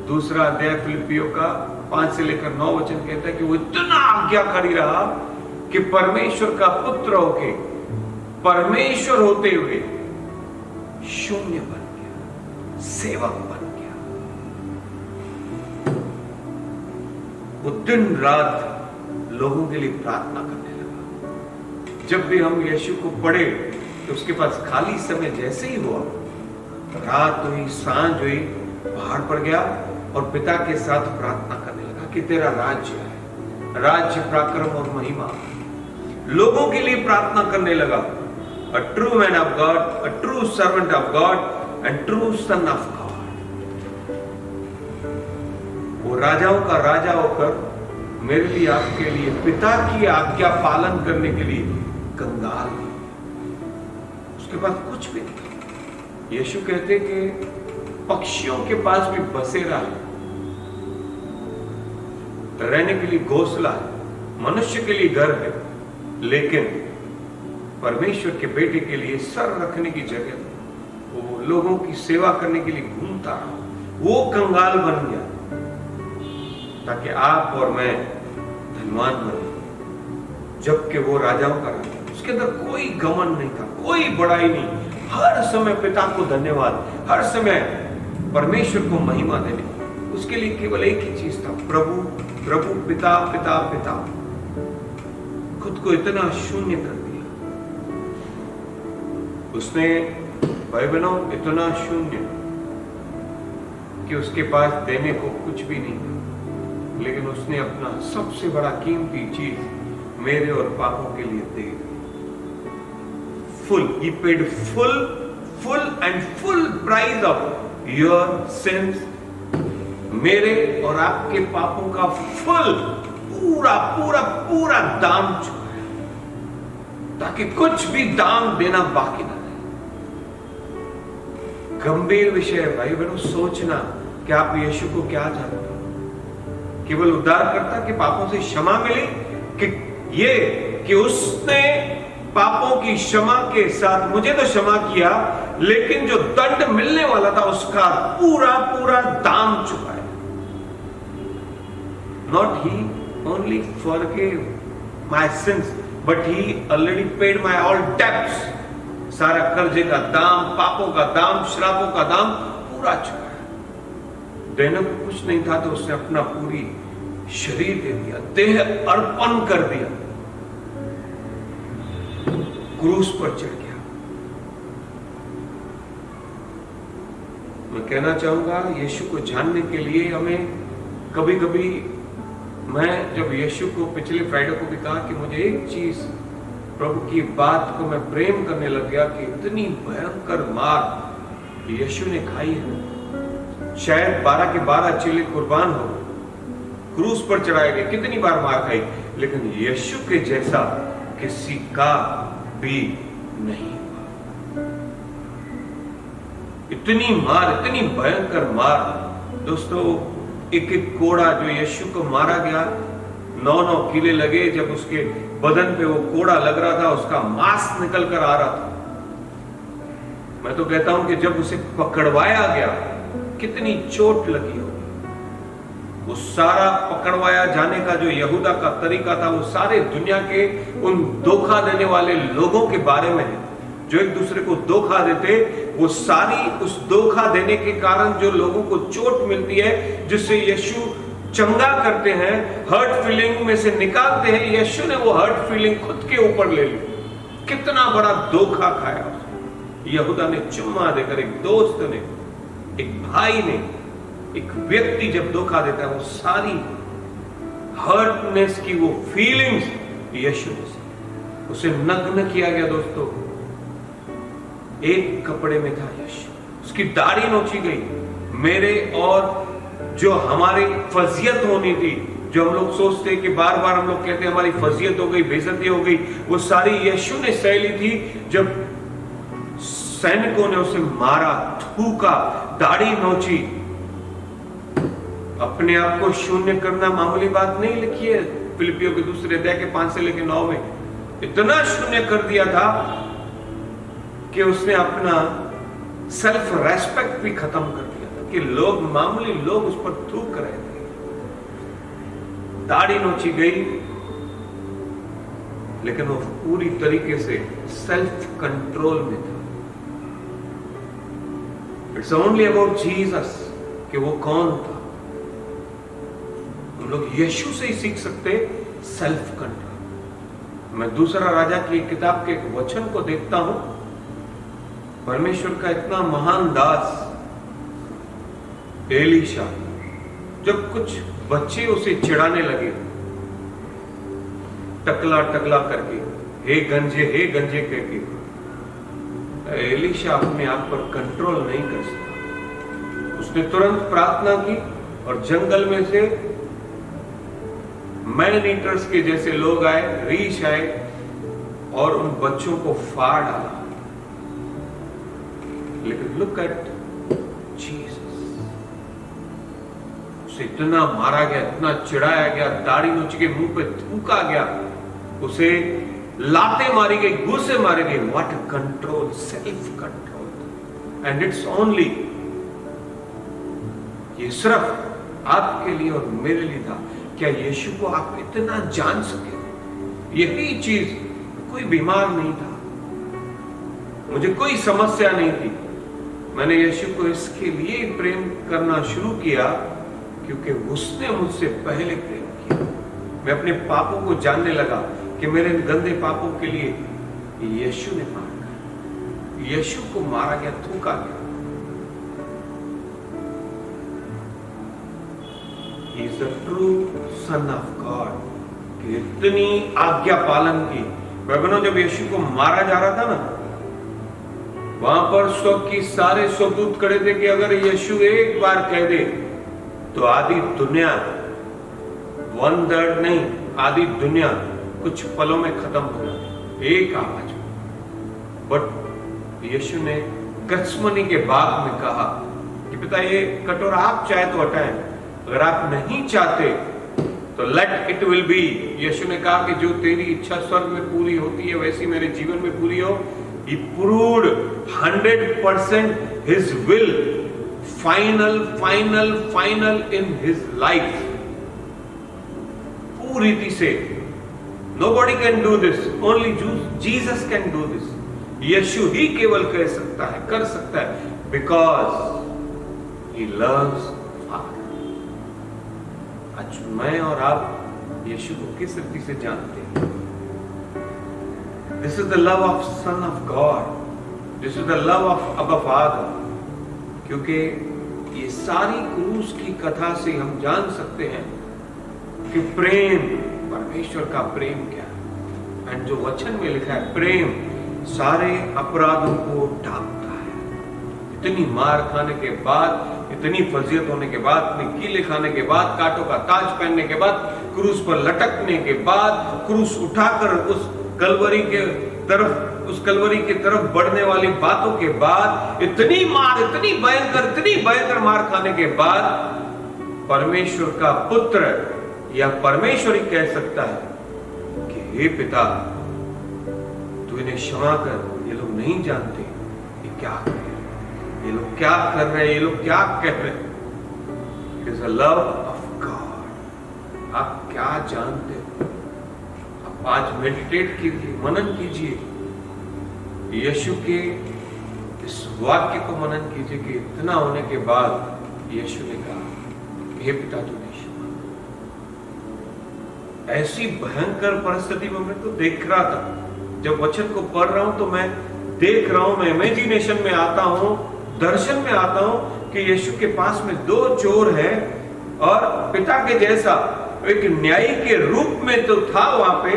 B: 2 अध्याय फिलिपियों का 5 से लेकर 9 वचन कहता है कि वो इतना आज्ञाकारी रहा कि परमेश्वर का पुत्र होके, परमेश्वर होते हुए शून्य बन गया, सेवक बन गया। वो दिन रात लोगों के लिए प्रार्थना करने लगा। जब भी हम यीशु को पढ़े तो उसके पास खाली समय जैसे ही हुआ, रात हुई, सांझ हुई, पहाड़ पर गया और पिता के साथ प्रार्थना करने लगा कि तेरा राज्य है, राज्य, पराक्रम और महिमा। लोगों के लिए प्रार्थना करने लगा। A true man of God, a true servant of God and true sun of God. वो राजाओं का राजा होकर मेरे लिए, आपके लिए, पिता की आज्ञा पालन करने के लिए कंगाल नहीं। उसके पास कुछ भी नहीं। यीशु कहते कि पक्षियों के पास भी बसेरा है, रहने के लिए घोंसला है, मनुष्य के लिए घर है, लेकिन परमेश्वर के बेटे के लिए सर रखने की जगह नहीं। वो लोगों की सेवा करने के लिए घूमता रहा, वो कंगाल बन गया ताकि आप और मैं धनवान बने। जबकि वो राजाओं का राजा, उसके अंदर कोई घमंड नहीं था, कोई बड़ाई नहीं। हर समय पिता को धन्यवाद, हर समय परमेश्वर को महिमा देने। उसके लिए केवल एक ही चीज था, प्रभु प्रभु, पिता पिता पिता। खुद को इतना शून्य कर दिया उसने, भाई बहनों, इतना शून्य कि उसके पास देने को कुछ भी नहीं था, लेकिन उसने अपना सबसे बड़ा कीमती चीज मेरे और पापों के लिए दे दी। Full, he paid full and full price of your sins। मेरे और आपके पापों का पूरा दाम चुकाया, ताकि कुछ भी दाम देना बाकी ना रहे।
A: गंभीर विषय है भाई बहनों। सोचना कि आप यीशु को क्या जानते हो। केवल उद्धारकर्ता के पापों से क्षमा मिली कि ये कि उसने पापों की क्षमा के साथ मुझे तो क्षमा किया, लेकिन जो दंड मिलने वाला था उसका पूरा पूरा दाम चुकाया। Not he only forgive my since but he already paid my all debts. सारा कर्जे का दाम, पापों का दाम, श्रापों का दाम पूरा चुकाया। देने को कुछ नहीं था तो उसने अपना पूरी शरीर दे दिया, देह अर्पण कर दिया, क्रूस पर चढ़ गया। मैं कहना चाहूंगा यीशु को जानने के लिए हमें कभी कभी, मैं जब यीशु को पिछले फ्राइडे को भी कहा कि मुझे एक चीज प्रभु की बात को मैं प्रेम करने लग गया कि इतनी भयंकर मार यीशु ने खाई है। शायद 12 के 12 चेले कुर्बान हो, क्रूस पर चढ़ाए गए, कितनी बार मार खाई, लेकिन यीशु के जैसा किसी का भी नहीं। इतनी मार, इतनी भयंकर मार दोस्तों। एक एक कोड़ा जो यीशु को मारा गया, 9 कीले लगे। जब उसके बदन पे वो कोड़ा लग रहा था, उसका मांस निकल कर आ रहा था। मैं तो कहता हूं कि जब उसे पकड़वाया गया कितनी चोट लगी होगी। वो सारा पकड़वाया जाने का जो यहूदा का तरीका था, वो सारे दुनिया के उन धोखा देने वाले लोगों के बारे में है जो एक दूसरे को धोखा देते। वो सारी उस धोखा देने के कारण जो लोगों को चोट मिलती है, जिससे यीशु चंगा करते हैं, हर्ट फीलिंग में से निकालते हैं, यीशु ने वो हर्ट फीलिंग खुद के ऊपर ले ली। कितना बड़ा धोखा खाया उसने। यहूदा ने चुम्मा देकर, एक दोस्त ने, एक भाई ने, एक व्यक्ति जब धोखा देता है, वो सारी हर्टनेस की वो फीलिंग्स यीशु ने उसे नग्न किया गया दोस्तों। एक कपड़े में था यीशु, उसकी दाढ़ी नोची गई। मेरे और जो हमारी फजीयत होनी थी, जो हम लोग सोचते हैं कि बार बार हम लोग कहते हैं हमारी फजीयत हो गई, बेइज्जती हो गई, वो सारी यीशु ने सह ली थी। जब सैनिकों ने उसे मारा, थूका, दाढ़ी नोची। अपने आप को शून्य करना मामूली बात नहीं लिखी है फिलिपियों के 2 अध्याय के 5 से लेकर 9 में। इतना शून्य कर दिया था कि उसने अपना सेल्फ रेस्पेक्ट भी खत्म कर दिया था कि लोग, मामूली लोग उस पर थूक रहे थे। दाढ़ी नोची गई, लेकिन वो पूरी तरीके से सेल्फ कंट्रोल में था। इट्स ओनली अबाउट जीसस कि वो कौन था। हम लोग यीशु से ही सीख सकते सेल्फ कंट्रोल। मैं दूसरा राजा की किताब के एक वचन को देखता हूं। परमेश्वर का इतना महान दास एलीशा, जब कुछ बच्चे उसे चिढ़ाने लगे टकला टकला करके, हे गंजे करके, एलीशा अपने आप पर कंट्रोल नहीं कर सका। उसने तुरंत प्रार्थना की और जंगल में से मैन ईटर्स के जैसे लोग आए, रीछ आए और उन बच्चों को फाड़ डाला। लेकिन लुक एट जीसस, उसे इतना मारा गया, इतना चिढ़ाया गया, दाढ़ी नोच के मुंह पे थूका गया, उसे लाते मारी गई, घूसे मारे गए। What control, self control. And it's only, ये सिर्फ आपके लिए और मेरे लिए था। क्या यीशु को आप इतना जान सके? यही चीज, कोई बीमार नहीं था, मुझे कोई समस्या नहीं थी। मैंने यीशु को इसके लिए प्रेम करना शुरू किया क्योंकि उसने मुझसे पहले प्रेम किया। मैं अपने पापों को जानने लगा कि मेरे गंदे पापों के लिए यीशु ने मारा, यीशु को मारा गया, थूका गया। He is the true Son of God। कि इतनी आज्ञा पालन की। बहनों, जब यीशु को मारा जा रहा था ना, वहां पर स्वर्ग की सारे स्वदूत खड़े थे कि अगर यीशु एक बार कह दे तो आधी दुनिया, 1/3 नहीं, आधी दुनिया कुछ पलों में खत्म हो जाती, एक आवाज में। बट यीशु ने गत्समनी के बाग में कहा कि पिता ये कटोरा आप चाहे तो हटाएं, अगर आप नहीं चाहते तो लेट इट विल बी। यीशु ने कहा कि जो तेरी इच्छा स्वर्ग में पूरी होती है वैसी मेरे जीवन में पूरी हो। He proved 100% his will, final in his life. पूरी रीति से nobody can do this, only Jesus can do this. यीशु ही केवल कर सकता है because he loves Father. आज मैं और आप यीशु को किस रीति से जानते हैं? This is the love of Son of God. This is the love of Abba Father. क्योंकि ये सारी क्रूस की कथा से हम जान सकते हैं कि प्रेम, परमेश्वर का प्रेम क्या है। एंड जो वचन में लिखा है प्रेम सारे अपराधों को ढांपता है। इतनी मार खाने के बाद, इतनी फजीयत होने के बाद, इतनी कीले खाने के बाद, कांटों का ताज पहनने के बाद, क्रूस पर लटकने के बाद, क्रूस उठाकर उस कलवरी की तरफ बढ़ने वाली बातों के बाद, इतनी भयंकर मार खाने के बाद, परमेश्वर का पुत्र या परमेश्वर ही कह सकता है कि हे पिता, तू इन्हें क्षमा कर, ये लोग नहीं जानते ये क्या कर रहे हैं, ये लोग क्या कर रहे हैं, ये लोग क्या कह रहे हैं। It is a love of God. आप क्या जानते हो? आप आज मेडिटेट कीजिए, मनन कीजिए, यीशु के इस वाक्य को मनन कीजिए कि इतना होने के बाद यीशु ने कहा हे पिता, तूने क्षमा। ऐसी भयंकर परिस्थिति में मैं तो देख रहा था, जब वचन को पढ़ रहा हूं तो मैं देख रहा हूं, मैं इमेजिनेशन में आता हूं, दर्शन में आता हूं कि यीशु के पास में दो चोर हैं और पिता के जैसा एक न्यायी के रूप में तो था वहां पे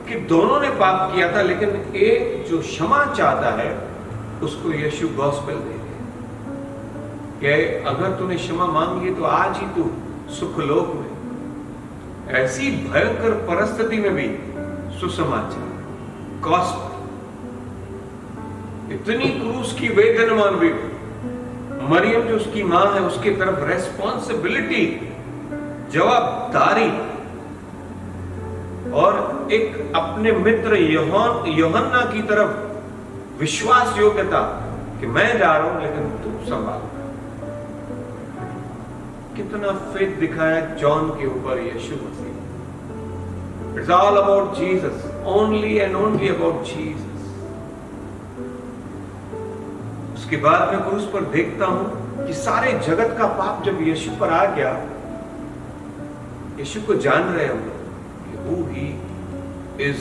A: कि दोनों ने पाप किया था, लेकिन एक जो क्षमा चाहता है उसको यीशु गॉस्पेल दे कि अगर तूने क्षमा मांगी है तो आज ही तू सुखलोक में। ऐसी भयंकर परिस्थिति में भी सुसमाचार, गॉस्पेल, इतनी क्रूस की वेदनमान भी, मरियम जो उसकी मां है उसकी तरफ रेस्पॉन्सिबिलिटी, जवाबदारी, और एक अपने मित्र यूहन्ना की तरफ विश्वास योग्यता कि मैं जा रहा हूं लेकिन तू संभाल। कितना फेथ दिखाया जॉन के ऊपर यीशु मसीह। It's all about Jesus, only and only about Jesus. उसके बाद मैं क्रूस पर देखता हूं कि सारे जगत का पाप जब यीशु पर आ गया, यीशु को जान रहे हम कि who he is,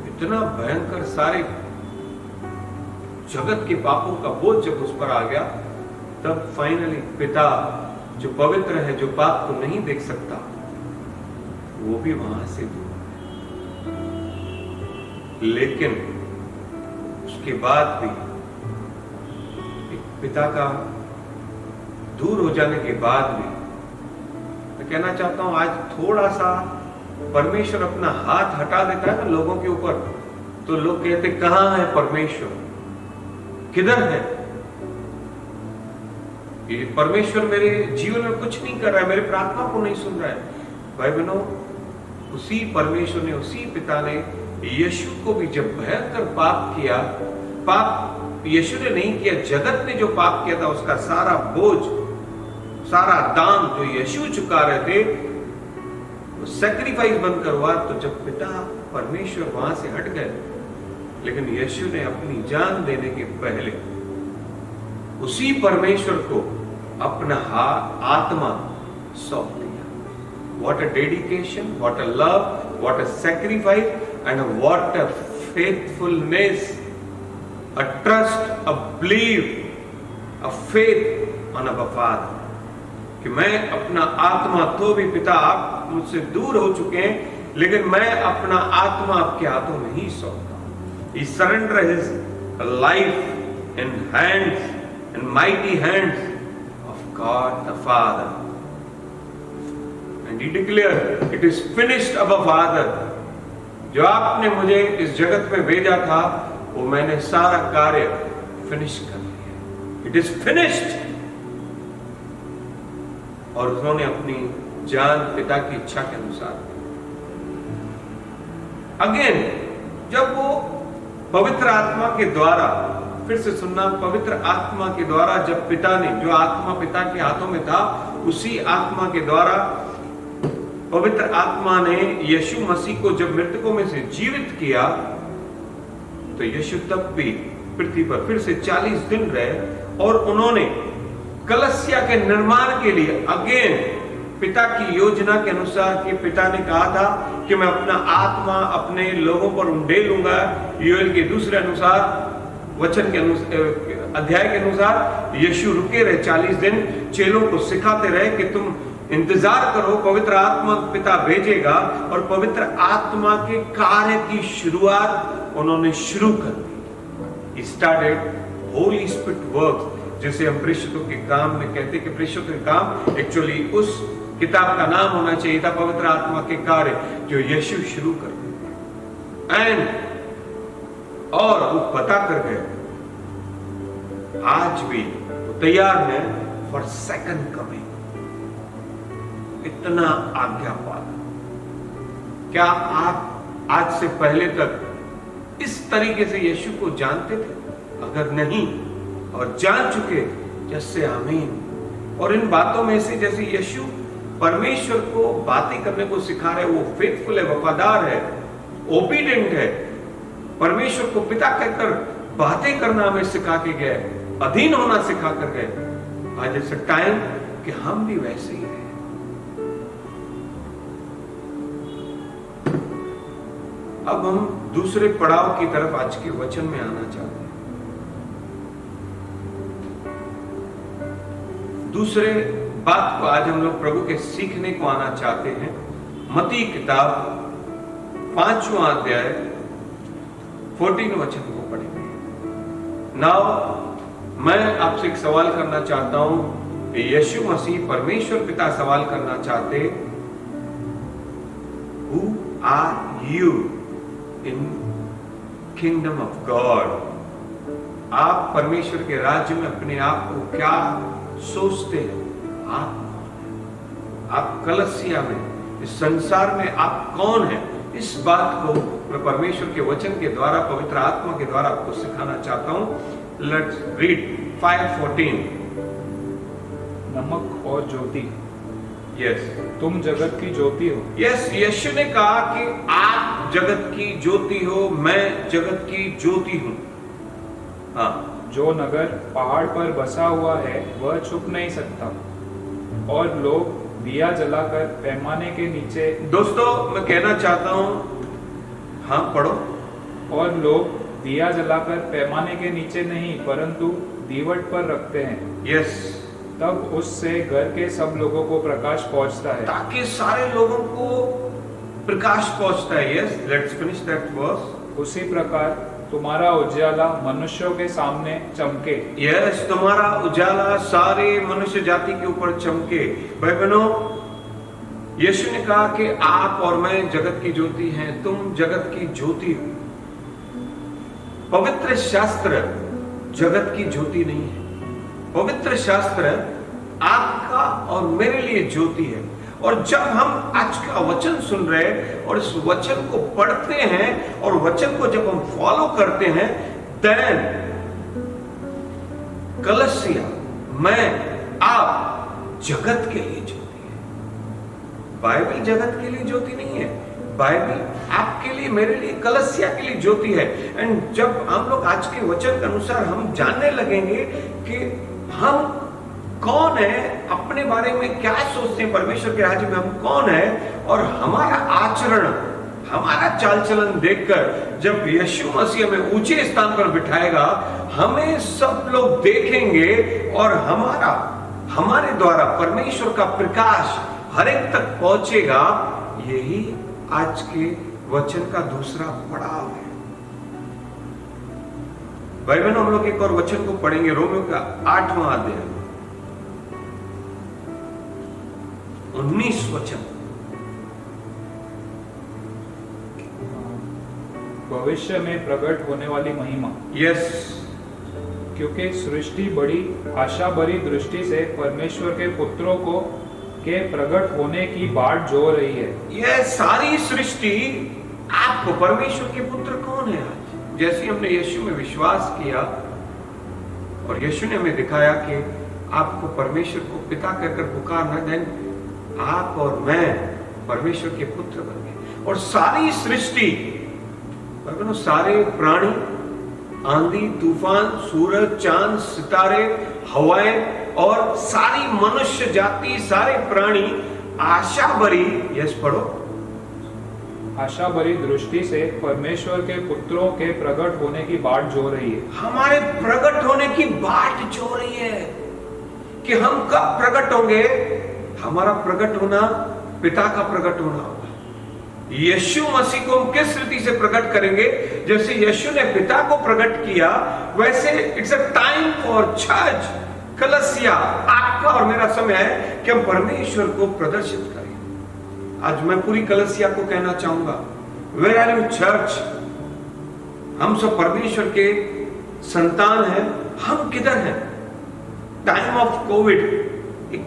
A: इतना भयंकर सारे जगत के पापों का बोझ जब उस पर आ गया, तब फाइनली पिता जो पवित्र है, जो पाप को नहीं देख सकता, वो भी वहां से दूर है। लेकिन उसके बाद भी एक पिता का दूर हो जाने के बाद भी मैं कहना चाहता हूं, आज थोड़ा सा परमेश्वर अपना हाथ हटा देता है ना लोगों के ऊपर, तो लोग कहते कहां है परमेश्वर, किधर है ये परमेश्वर, मेरे जीवन में कुछ नहीं कर रहा है, मेरे प्रार्थना को नहीं सुन रहा है। भाई बहनों, उसी परमेश्वर ने, उसी पिता ने यीशु को भी जब भयंकर पाप किया, पाप यीशु ने नहीं किया, जगत ने जो पाप किया था उसका सारा बोझ, सारा दाम जो यीशु चुका रहे थे, वो सैक्रिफाइस बनकर हुआ। तो जब पिता परमेश्वर वहां से हट गए, लेकिन यीशु ने अपनी जान देने के पहले उसी परमेश्वर को अपना आत्मा सौंप दिया। What a dedication, what a love, what a sacrifice and what a faithfulness, a trust, a believe, a faith on our father, कि मैं अपना आत्मा, तो भी पिता आप मुझसे दूर हो चुके हैं, लेकिन मैं अपना आत्मा आपके हाथों में ही सौंपता हूं। He surrendered his life in hands, in mighty hands of God the Father, and he declared, "It is finished, Abba Father." जो आपने मुझे इस जगत में भेजा था, वो मैंने सारा कार्य फिनिश कर लिया, इट इज फिनिश्ड। और उन्होंने अपनी जान पिता की इच्छा के अनुसार अगेन, जब वो पवित्र आत्मा के द्वारा, फिर से सुनना, पवित्र आत्मा के द्वारा, जब पिता ने, जो आत्मा पिता के हाथों में था, उसी आत्मा के द्वारा पवित्र आत्मा ने यीशु मसीह को जब मृतकों में से जीवित किया, तो यीशु तब भी पृथ्वी पर फिर से 40 दिन रहे और उन्होंने कलसिया के निर्माण के लिए अगेन पिता की योजना के अनुसार, कि पिता ने कहा था कि मैं अपना आत्मा अपने लोगों पर उंडेलूंगा, योएल के दूसरे अनुसार, वचन के अध्याय के अनुसार यीशु रुके रहे 40 दिन, चेलों को सिखाते रहे कि तुम इंतजार करो, पवित्र आत्मा पिता भेजेगा। और पवित्र आत्मा के कार्य की शुरुआत उन्होंने शुरू कर दी। स्टार्टेड होली स्पिरिट वर्क, जैसे हम प्रेषितों के काम में कहते कि प्रेषितों के काम, एक्चुअली उस किताब का नाम होना चाहिए था पवित्र आत्मा के कार्य, जो यीशु शुरू कर दिए। एंड और वो पता कर गए, आज भी वो तैयार है फॉर सेकंड कमिंग। इतना आज्ञा पालन। क्या आप आज से पहले तक इस तरीके से यीशु को जानते थे? अगर नहीं और जान चुके, जैसे आमीन। और इन बातों में से, जैसे यीशु परमेश्वर को बातें करने को सिखा रहे, वो फेथफुल है, वफादार है, ओबीडिएंट है, परमेश्वर को पिता कहकर बातें करना हमें सिखा के गए, अधीन होना सिखा कर गए। आज इट्स टाइम कि हम भी वैसे ही हैं। अब हम दूसरे पड़ाव की तरफ आज के वचन में आना चाहते हैं। दूसरे बात को आज हम लोग प्रभु के सीखने को आना चाहते हैं। मत्ती किताब 5वां अध्याय 14 वचन को पढ़ेंगे। नाउ मैं आपसे एक सवाल करना चाहता हूं कि यीशु मसीह परमेश्वर पिता सवाल करना चाहते, who are you in kingdom of God? आप परमेश्वर के राज्य में अपने आप को क्या सोचते हैं? आप कलसिया में, इस संसार में आप कौन हैं? इस बात को मैं परमेश्वर के वचन के द्वारा, पवित्र आत्मा के द्वारा आपको सिखाना चाहता हूं। Let's read 5:14।
B: नमक और ज्योति,
A: यस,
B: तुम जगत की ज्योति हो।
A: यस, यीशु ने कहा कि आप जगत की ज्योति हो, मैं जगत की ज्योति हूं। हाँ,
B: जो नगर पहाड़ पर बसा हुआ है वह छुप नहीं सकता, और लोग दिया जलाकर पैमाने के नीचे। दोस्तों मैं कहना चाहता हूं, हाँ पढ़ो। और लोग दिया जलाकर पैमाने के नीचे नहीं परंतु दीवट पर रखते हैं।
A: यस,
B: तब उससे घर के सब लोगों को प्रकाश पहुंचता है,
A: ताकि सारे लोगों को प्रकाश पहुंचता है। Yes, let's finish that verse.
B: उसी प्रकार तुम्हारा उजाला मनुष्यों के सामने चमके।
A: यस, तुम्हारा उजाला सारे मनुष्य जाति के ऊपर चमके। भाई बहनों, यीशु ने कहा कि आप और मैं जगत की ज्योति हैं, तुम जगत की ज्योति हो। पवित्र शास्त्र जगत की ज्योति नहीं है। पवित्र शास्त्र आपका और मेरे लिए ज्योति है। और जब हम आज का वचन सुन रहे हैं और इस वचन को पढ़ते हैं और वचन को जब हम फॉलो करते हैं, देन कलसिया, मैं, आप जगत के लिए ज्योति है। बाइबल जगत के लिए ज्योति नहीं है, बाइबल आपके लिए, मेरे लिए, कलसिया के लिए ज्योति है। एंड जब हम लोग आज के वचन के अनुसार हम जानने लगेंगे कि हम कौन है, अपने बारे में क्या सोचते हैं, परमेश्वर के राज्य में हम कौन है, और हमारा आचरण, हमारा चाल चलन देखकर जब यीशु मसीह हमें ऊंचे स्थान पर बिठाएगा, हमें सब लोग देखेंगे और हमारे द्वारा परमेश्वर का प्रकाश हर एक तक पहुंचेगा। यही आज के वचन का दूसरा पड़ाव है। भाई बहनों, हम लोग एक और वचन को पढ़ेंगे, रोमियो का 8वां अध्याय 19 वचन।
B: भविष्य में प्रकट होने वाली महिमा।
A: यस,
B: क्योंकि सृष्टि बड़ी आशा भरी दृष्टि से परमेश्वर के पुत्रों को के प्रकट होने की बाट जो रही है।
A: यह सारी सृष्टि आपको, परमेश्वर के पुत्र कौन है आज? जैसे हमने यीशु में विश्वास किया और यीशु ने हमें दिखाया कि आपको परमेश्वर को पिता कहकर पुकारना, देन आप और मैं परमेश्वर के पुत्र बन गए। और सारी सृष्टि, सारे प्राणी, आंधी तूफान, सूरज, चांद, सितारे, हवाएं और सारी मनुष्य जाति, सारे प्राणी आशा भरी, यस पढ़ो,
B: आशा भरी दृष्टि से परमेश्वर के पुत्रों के प्रकट होने की बाट जो रही है।
A: हमारे प्रकट होने की बाट जो रही है कि हम कब प्रकट होंगे। हमारा प्रकट होना पिता का प्रकट होना होगा। यीशु मसीह को हम किस रीति से प्रकट करेंगे? जैसे यीशु ने पिता को प्रकट किया, वैसे it's a time for church, कलीसिया, आपका और मेरा समय है कि हम परमेश्वर को प्रदर्शित करें। आज मैं पूरी कलीसिया को कहना चाहूंगा, वेयर आर यू चर्च? हम सब परमेश्वर के संतान हैं, हम किधर हैं? टाइम ऑफ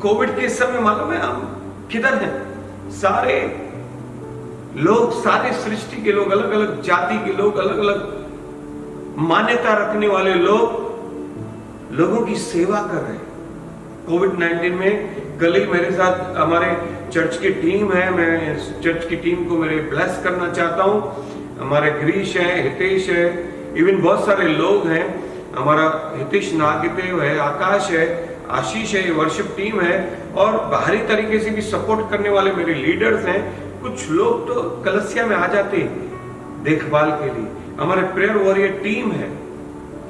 A: कोविड के समय मालूम है हम किधर हैं? सारे लोग, सारे सृष्टि के लोग, अलग अलग जाति के लोग, अलग अलग मान्यता रखने वाले लोगों की सेवा कर रहे हैं। कोविड-19 में कल मेरे साथ हमारे चर्च की टीम है, मैं चर्च की टीम को मेरे ब्लेस करना चाहता हूं। हमारे गिरीश है, हितेश है, इवन बहुत सारे लोग हैं। हमारा हितेश नागिदेव है, आकाश है, आशीष है, वर्शिप टीम है और बाहरी तरीके से भी सपोर्ट करने वाले मेरे लीडर्स हैं। कुछ लोग तो कलीसिया में आ जाते हैं देखभाल के लिए, हमारे प्रेयर वॉरियर टीम है,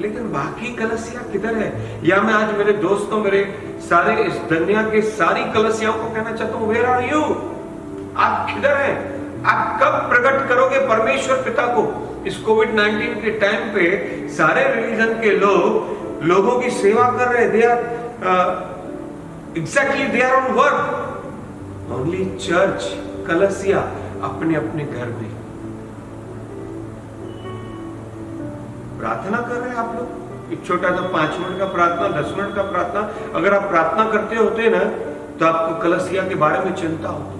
A: लेकिन बाकी कलीसिया किधर है? या मैं आज मेरे दोस्तों, मेरे सारे इस दुनिया के सारी कलीसियाओं को कहना चाहता हूं, वेयर आर यू? आप किधर हैं? आप कब प्रकट करोगे परमेश्वर पिता को? इस कोविड-19 के टाइम पे सारे रिलीजन के लोगों की सेवा कर रहे, they are exactly they are on work. Only church, कलीसिया अपने अपने घर में प्रार्थना कर रहे हैं। आप लोग एक छोटा सा 5 मिनट का प्रार्थना, 10 मिनट का प्रार्थना, अगर आप प्रार्थना करते होते ना तो आपको कलीसिया के बारे में चिंता होती।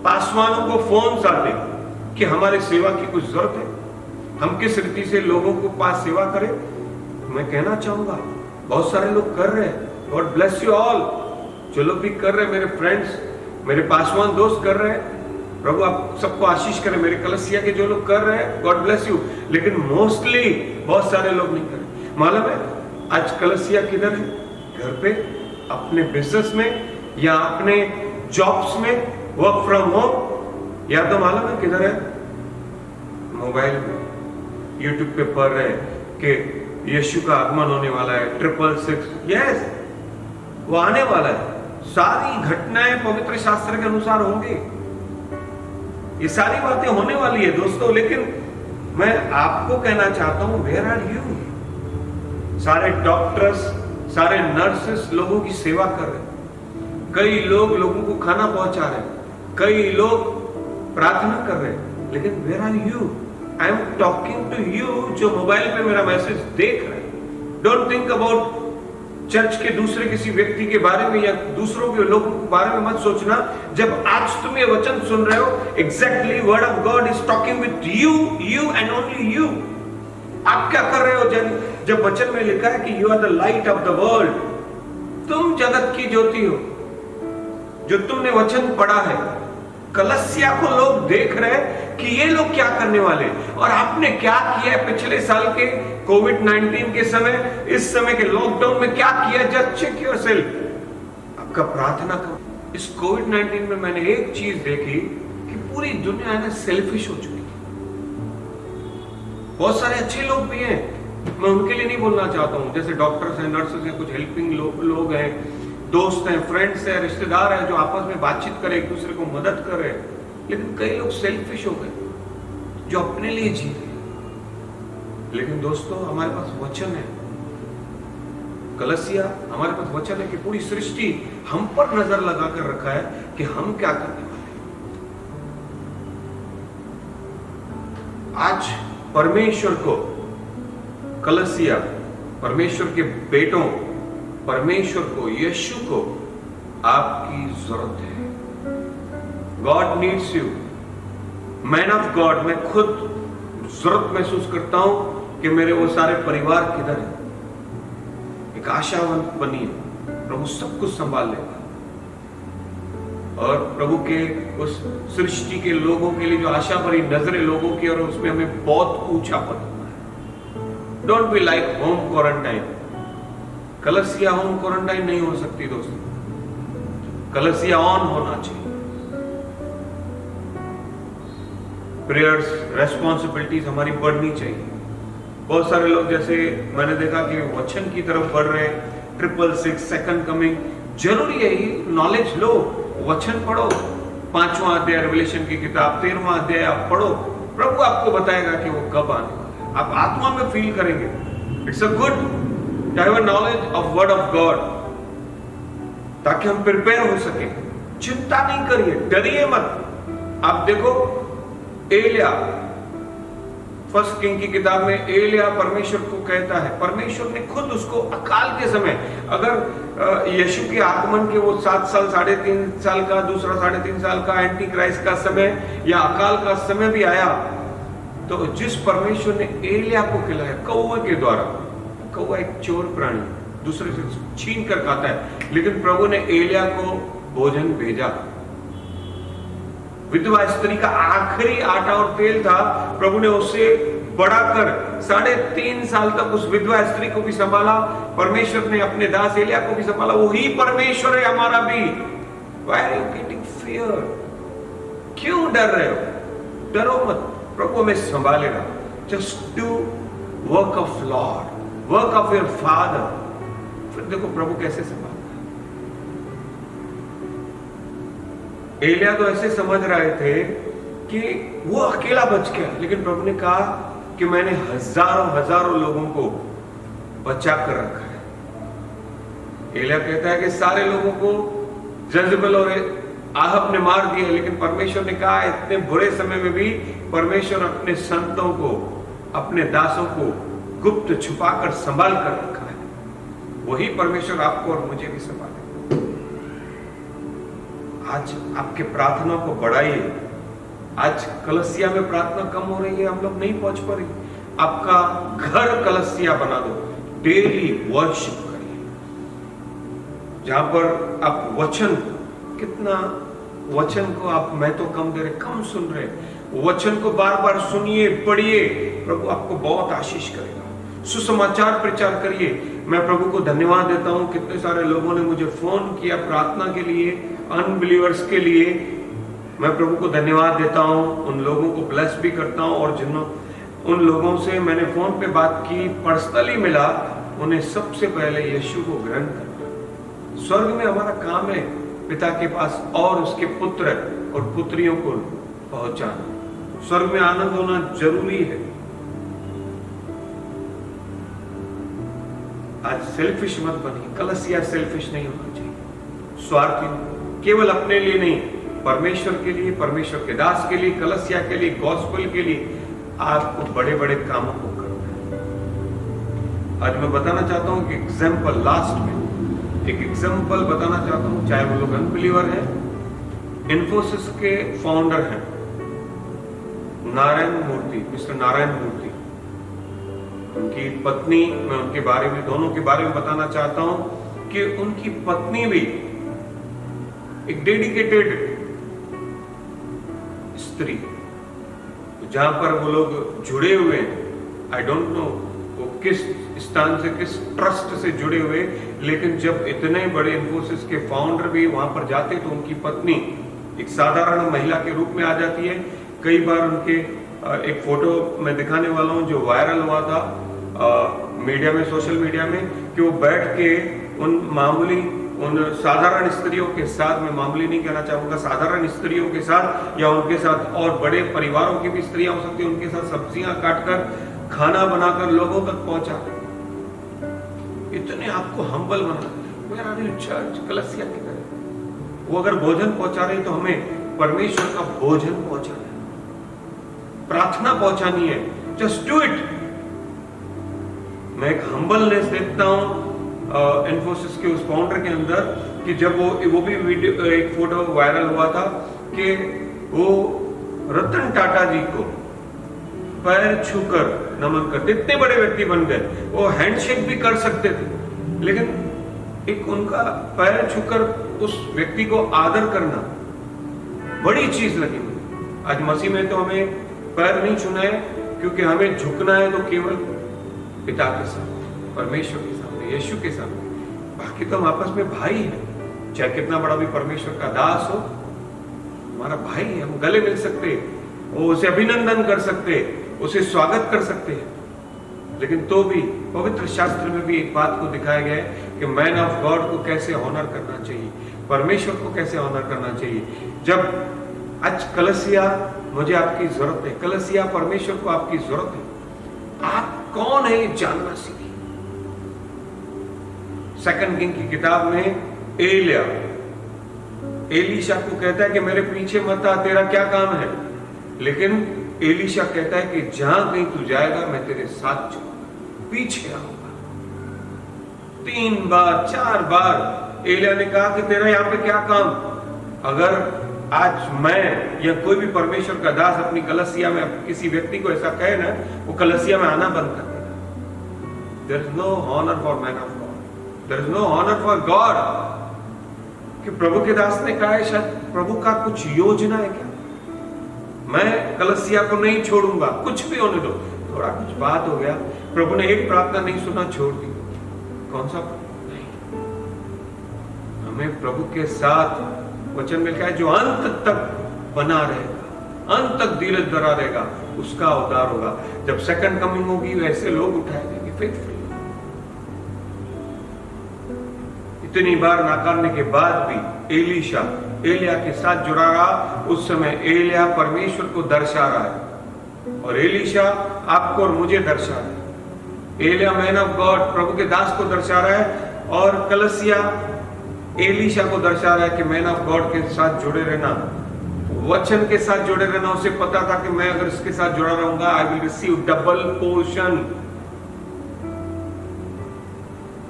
A: पासवानों को फोन आते कि हमारी सेवा की कुछ जरूरत है, हम किस रीति से लोगों को पास सेवा करें। मैं कहना चाहूंगा बहुत सारे लोग कर रहे हैं, गॉड ब्लेस यू ऑल। जो लोग भी कर रहे हैं, मेरे फ्रेंड्स, मेरे पासवान दोस्त कर रहे हैं, प्रभु आप सबको आशीष करें। मेरे कलीसिया के जो लोग कर रहे हैं, गॉड ब्लेस यू। लेकिन मोस्टली बहुत सारे लोग नहीं कर रहे। मालूम है आज कलीसिया किधर है? घर पे, अपने बिजनेस में, या अपने जॉब्स में, वर्क फ्रॉम होम, या तो मालूम है किधर है? मोबाइल में, यूट्यूब पे पढ़ रहे कि यीशु का आगमन होने वाला है, 666, यस वो आने वाला है। सारी घटनाएं पवित्र शास्त्र के अनुसार होंगी, ये सारी बातें होने वाली है दोस्तों। लेकिन मैं आपको कहना चाहता हूं, वेयर आर यू? सारे डॉक्टर्स, सारे नर्सेस लोगों की सेवा कर रहे हैं, कई लोग लोगों को खाना पहुंचा रहे हैं, कई लोग प्रार्थना कर रहे हैं, लेकिन where are you? I am talking to you जो मोबाइल पे मेरा मैसेज देख रहे हैं। डोंट थिंक अबाउट चर्च के दूसरे किसी व्यक्ति के बारे में या दूसरों के लोगों के बारे में मत सोचना। जब आज तुम ये वचन सुन रहे हो, exactly word of God is talking with you, you and only you. आप क्या कर रहे हो? जब वचन में लिखा है कि you are the light of the world, तुम जगत की ज्योति हो। जो तुमने वचन पढ़ा है, कलीसिया को लोग देख रहे हैं कि ये लोग क्या करने वाले, और आपने क्या किया है पिछले साल के कोविड-19 के समय, इस समय के लॉकडाउन में क्या किया? Just check yourself. आपका प्रार्थना करो। इस कोविड-19 में मैंने एक चीज देखी कि पूरी दुनिया है ना सेल्फिश हो चुकी है। बहुत सारे अच्छे लोग भी हैं, मैं उनके लिए नहीं बोलना चाहता हूं, जैसे डॉक्टर्स हैं, नर्सेस हैं, कुछ हेल्पिंग लोग हैं, दोस्त हैं, फ्रेंड्स हैं, रिश्तेदार हैं, जो आपस में बातचीत करें, एक दूसरे को मदद करें। लेकिन कई लोग सेल्फिश हो गए, जो अपने लिए जी रहे। लेकिन दोस्तों हमारे पास वचन है, कलीसिया हमारे पास वचन है कि पूरी सृष्टि हम पर नजर लगाकर रखा है कि हम क्या करने वाले हैं। आज परमेश्वर को कलीसिया परमेश्वर के बेटों, परमेश्वर को, यीशु को आपकी जरूरत है। God needs you. Man of God, मैं खुद जरूरत महसूस करता हूं कि मेरे वो सारे परिवार किधर है। एक आशावंत बनिए, प्रभु सब कुछ संभाल लेगा। और प्रभु के उस सृष्टि के लोगों के लिए जो आशा भरी नजरें लोगों की, और उसमें हमें बहुत ऊंचा पद होना है। Don't be like home quarantine. Kalsia home quarantine नहीं हो सकती दोस्तों, कलसिया ऑन होना चाहिए। प्रेयर्स, रेस्पॉन्सिबिलिटीज हमारी बढ़नी चाहिए। बहुत सारे लोग, जैसे मैंने देखा कि वचन की तरफ बढ़ रहे हैं, 666 सेकंड कमिंग। जरूरी है, नॉलेज लो, वचन पढ़ो, 5वां अध्याय रेवलेशन की किताब, 13वां अध्याय आप पढ़ो। प्रभु आपको बताएगा कि वो कब आने वाला है, आप आत्मा में फील करेंगे। It's a good to have a knowledge of word of God, ताकि हम प्रिपेयर हो सके। चिंता नहीं करिए, डरिए मत। आप देखो एलिया, फर्स्ट किंग की किताब में एलिया परमेश्वर को कहता है, परमेश्वर ने खुद उसको अकाल के समय, अगर यीशु के आगमन के वो 7 साल 3.5 साल का, दूसरा 3.5 साल का एंटी क्राइस्ट का समय या अकाल का समय भी आया, तो जिस परमेश्वर ने एलिया को खिलाया कौवे के द्वारा, कौवा एक चोर प्राणी दूसरे से छीन कर खाता है, लेकिन प्रभु ने एलिया को भोजन भेजा। विधवा स्त्री का आखिरी आटा और तेल था, प्रभु ने उसे बढ़ाकर 3.5 साल तक उस विधवा स्त्री को भी संभाला। परमेश्वर ने अपने दास एलिया को भी संभाला। वही परमेश्वर है हमारा भी। Why are you getting fear? क्यों डर रहे हो? डरो मत, प्रभु हमें संभालेगा। Just do work of Lord, work of your Father। फिर देखो प्रभु कैसे संभालता है। एलिया तो ऐसे समझ रहे थे कि वो अकेला बच गया, लेकिन प्रभु ने कहा कि मैंने हजारों लोगों को बचा कर रखा है। एलिया कहता है कि सारे लोगों को जजेबेल और आहब ने मार दिया, लेकिन परमेश्वर ने कहा इतने बुरे समय में भी परमेश्वर अपने संतों को, अपने दासों को गुप्त छुपाकर संभाल कर रखा है। वही परमेश्वर आपको और मुझे भी संभाले। आज आपके प्रार्थना को बढ़ाइए। आज कलसिया में प्रार्थना कम हो रही है, हम लोग नहीं पहुंच पा रहे। आपका घर कलसिया बना दो, डेली वर्शिप करिए, जहां पर आप वचन, कितना वचन को आप मैं तो कम दे रहे, कम सुन रहे, वचन को बार बार सुनिए, पढ़िए, प्रभु आपको बहुत आशीष करेगा। सुसमाचार प्रचार करिए। मैं प्रभु को धन्यवाद देता हूं, कितने सारे लोगों ने मुझे फोन किया प्रार्थना के लिए, अनबिलीवर्स के लिए। मैं प्रभु को धन्यवाद देता हूं, उन लोगों को ब्लेस भी करता हूं, और उन लोगों से मैंने फोन पे बात की, पर्सनली मिला, उन्हें सबसे पहले यीशु को ग्रहण करना। स्वर्ग में हमारा काम है पिता के पास और उसके पुत्र और पुत्रियों को पहुंचाना। स्वर्ग में आनंद होना जरूरी है। आज सेल्फिश मत बनिए, कलसिया सेल्फिश नहीं होना चाहिए, स्वार्थी, केवल अपने लिए नहीं, परमेश्वर के लिए, परमेश्वर के दास के लिए, कलसिया के लिए, गॉस्पेल के लिए आपको बड़े बड़े कामों को करना है। आज मैं बताना चाहता हूं कि एग्जाम्पल, लास्ट में एक एग्जाम्पल बताना चाहता हूं, चाहे वो लोग अनबिलीवर हैं। इन्फोसिस के फाउंडर हैं नारायण मूर्ति, मिस्टर नारायण मूर्ति। उनकी पत्नी, मैं उनके बारे में, दोनों के बारे में बताना चाहता हूं कि उनकी पत्नी भी एक डेडिकेटेड स्त्री, जहां पर वो लोग जुड़े हुए हैं। आई डोंट नो वो किस स्थान से, किस ट्रस्ट से जुड़े हुए, लेकिन जब इतने बड़े इन्फोसिस के फाउंडर भी वहां पर जाते तो उनकी पत्नी एक साधारण महिला के रूप में आ जाती है। कई बार उनके एक फोटो मैं दिखाने वाला हूं जो वायरल हुआ था मीडिया में, सोशल मीडिया में, कि वो बैठ के उन साधारण स्त्रियों के साथ, मैं मामूली नहीं कहना चाहूंगा, साधारण स्त्रियों के साथ या उनके साथ और बड़े परिवारों की भी स्त्रियां हो सकती है, उनके साथ सब्जियां काटकर, खाना बनाकर लोगों तक पहुंचा। इतने आपको हम्बल बना। वेयर आर यू चर्च, कलसिया की तरह। वो अगर भोजन पहुंचा रहे तो हमें परमेश्वर का भोजन पहुंचाना है, प्रार्थना पहुंचानी है। Just do it. मैं एक हम्बलनेस देखता हूँ इन्फोसिस के उस फाउंडर के अंदर, कि जब वो भी वीडियो, एक फोटो वायरल हुआ था कि वो रतन टाटा जी को पैर छूकर नमन करते, इतने बड़े व्यक्ति बन गए, वो हैंडशेक भी कर सकते थे, लेकिन एक उनका पैर छूकर उस व्यक्ति को आदर करना बड़ी चीज लगी मुझे। आज मसीह में तो हमें पैर नहीं छूना है, क्योंकि हमें झुकना है तो केवल पिता के सामने, परमेश्वर के सामने, यीशु के सामने। बाकी तो हम आपस में भाई हैं, चाहे कितना बड़ा भी परमेश्वर का दास हो, हमारा भाई है, हम गले मिल सकते, वो उसे अभिनंदन कर सकते, उसे स्वागत कर सकते हैं। लेकिन तो भी पवित्र शास्त्र में भी एक बात को दिखाया गया है कि मैन ऑफ गॉड को कैसे ऑनर करना चाहिए, परमेश्वर को कैसे ऑनर करना चाहिए। जब आज कलसिया, मुझे आपकी जरूरत है, कलसिया परमेश्वर को आपकी जरूरत है, आप कौन है ये जानना सीखिए। सेकंड किंग की किताब में एलिया एलीशा को कहता है कि मेरे पीछे मत आ, तेरा क्या काम है, लेकिन एलीशा कहता है कि जहां कहीं तू जाएगा मैं तेरे साथ चलूंगा, पीछे आऊंगा। 3 बार 4 बार एलिया ने कहा कि तेरा यहां पे क्या काम। अगर आज मैं या कोई भी परमेश्वर का दास अपनी कलसिया में किसी व्यक्ति को ऐसा कहे ना, वो कलसिया में आना बंद कर देगा। There is no honour for man of God, there is no honour for God. कि प्रभु के दास ने कहा है, शायद प्रभु का कुछ योजना है क्या, मैं कलसिया को नहीं छोड़ूंगा, कुछ भी होने दो। थोड़ा कुछ बात हो गया, प्रभु ने एक प्रार्थना नहीं सुना, छोड़ दी। कौन सा नहीं, हमें प्रभु के साथ वचन में क्या है, जो अंत तक बना रहेगा, अंत तक धीरज धरा रहेगा, उसका उद्धार होगा। जब सेकंड कमिंग होगी वैसे लोग उठाए जाएंगे फेथफुल। इतनी बार नाकारने के बाद भी एलीशा एलिया के साथ जुड़ा रहा। उस समय एलिया परमेश्वर को दर्शा रहा है और एलीशा आपको और मुझे दर्शा रहा है। एलिया मैन ऑफ गॉड प्रभु के दास को दर्शा रहा है और कलसिया एलीशा को दर्शा रहा है कि मैन ऑफ गॉड के साथ जुड़े रहना, वचन के साथ जुड़े रहना। उसे पता था कि मैं अगर इसके साथ जुड़ा रहूंगा I will receive double portion.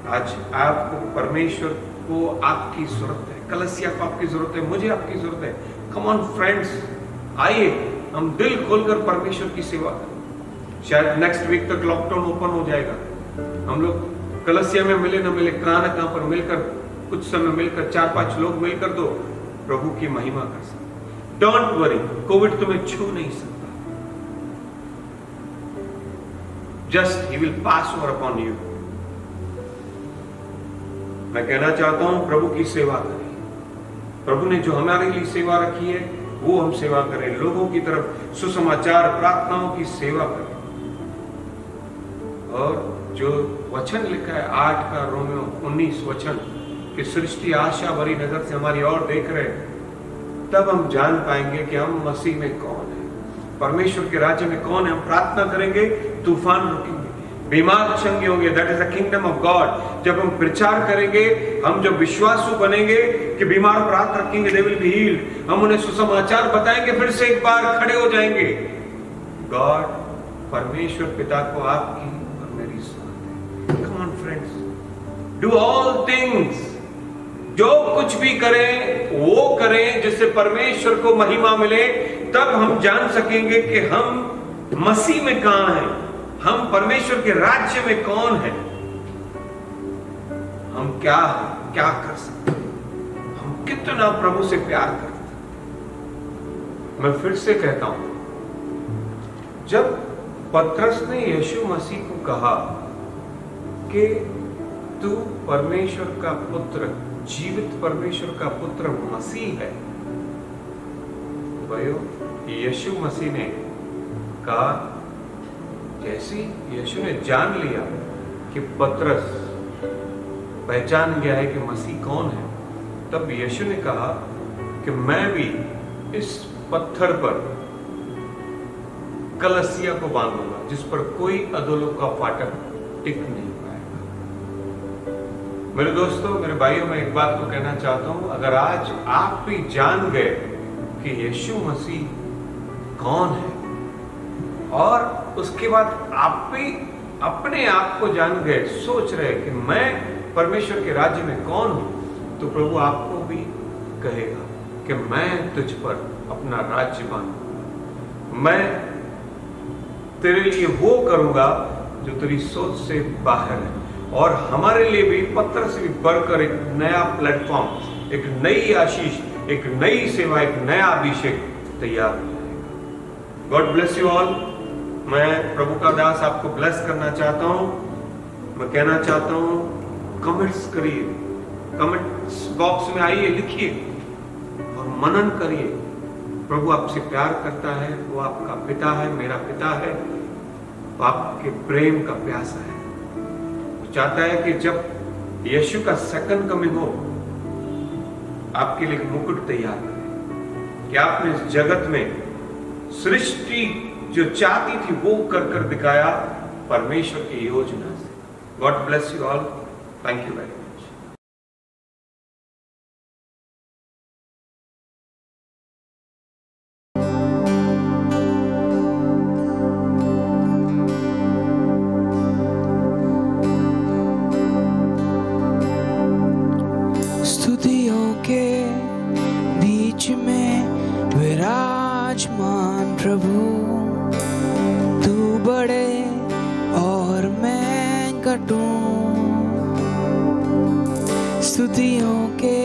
A: आज आपको परमेश्वर को आपकी जरूरत है, कलसिया को आपकी जरूरत है, मुझे आपकी जरूरत है। कम ऑन फ्रेंड्स, आइए हम दिल खोलकर परमेश्वर की सेवा करें। शायद नेक्स्ट वीक तक लॉकडाउन ओपन हो जाएगा, हम लोग कलसिया में मिले ना मिले, कहां ना कहां पर मिलकर, कुछ समय मिलकर 4-5 लोग मिलकर दो प्रभु की महिमा कर सकते। डोंट वरी, कोविड तुम्हें छू नहीं सकता। Just he will pass over upon you. मैं कहना चाहता हूं प्रभु की सेवा करें। प्रभु ने जो हमारे लिए सेवा रखी है वो हम सेवा करें। लोगों की तरफ सुसमाचार प्रार्थनाओं की सेवा करें। और जो वचन लिखा है 8 का रोमियो 19 वचन कि सृष्टि आशा भरी नजर से हमारी ओर देख रहे हैं, तब हम जान पाएंगे कि हम मसीह में कौन है, परमेश्वर के राज्य में कौन है। हम प्रार्थना करेंगे, तूफान रुकेंगे, बीमार चंगे होंगे। That is the kingdom of God. जब हम प्रचार करेंगे, हम जब विश्वासु बनेंगे कि बीमार पर हाथ रखेंगे, दे विल बी हील्ड। हम उन्हें सुसमाचार बताएंगे, फिर से एक बार खड़े हो जाएंगे। गॉड, परमेश्वर पिता को आपकी और मेरी सुनते हैं। Come on friends, do all things, जो कुछ भी करें वो करें जिससे परमेश्वर को महिमा मिले। तब हम जान सकेंगे कि हम मसीह में कहां हैं, हम परमेश्वर के राज्य में कौन है, हम क्या है, क्या कर सकते हैं, हम कितना प्रभु से प्यार करते हैं। मैं फिर से कहता हूं, जब पतरस ने यीशु मसीह को कहा कि तू परमेश्वर का पुत्र, जीवित परमेश्वर का पुत्र मसीह है, भाइयों, यीशु मसीह ने कहा, जैसे यीशु ने जान लिया कि पतरस पहचान गया है कि मसीह कौन है, तब यीशु ने कहा कि मैं भी इस पत्थर पर कलसिया को बांधूंगा जिस पर कोई अधोलोक का फाटक टिक नहीं पाएगा। मेरे दोस्तों, मेरे भाइयों, मैं एक बात को कहना चाहता हूं, अगर आज आप भी जान गए कि यीशु मसीह कौन है और उसके बाद आप भी अपने आप को जान गए, सोच रहे कि मैं परमेश्वर के राज्य में कौन हूं, तो प्रभु आपको भी कहेगा कि मैं तुझ पर अपना राज्य बांधूंगा, मैं तेरे लिए वो करूंगा जो तेरी सोच से बाहर है। और हमारे लिए भी पत्र से भी बढ़कर एक नया प्लेटफॉर्म, एक नई आशीष, एक नई सेवा, एक नया अभिषेक तैयार हो जाएगा। God bless you all. मैं प्रभु का दास आपको ब्लेस करना चाहता हूं। मैं कहना चाहता हूं, कमेंट्स करिए, कमेंट्स बॉक्स में आइए, लिखिए और मनन करिए। प्रभु आपसे प्यार करता है, वो आपका पिता है, मेरा पिता है, वो आपके प्रेम का प्यासा है। वो चाहता है कि जब यीशु का सेकंड कमिंग हो, आपके लिए मुकुट तैयार करें कि आपने इस जगत में सृष्टि जो चाहती थी वो कर दिखाया परमेश्वर की योजना से। God bless you all. Thank you very much.
C: स्तुतियों के बीच में विराजमान प्रभु, तू बड़े और मैं घटूं। स्तुतियों के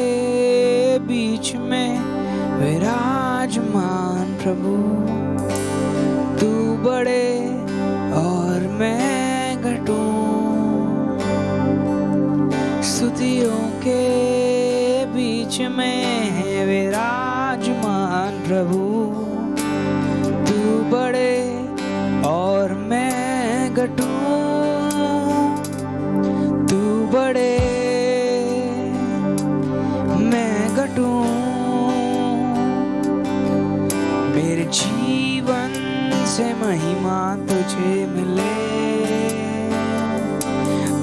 C: बीच में विराजमान प्रभु, तू बड़े और मैं घटूं। स्तुतियों के बीच में विराजमान प्रभु, तू बड़े और मैं घटूं। तू बड़े मैं घटूं। मेरे जीवन से महिमा तुझे मिले।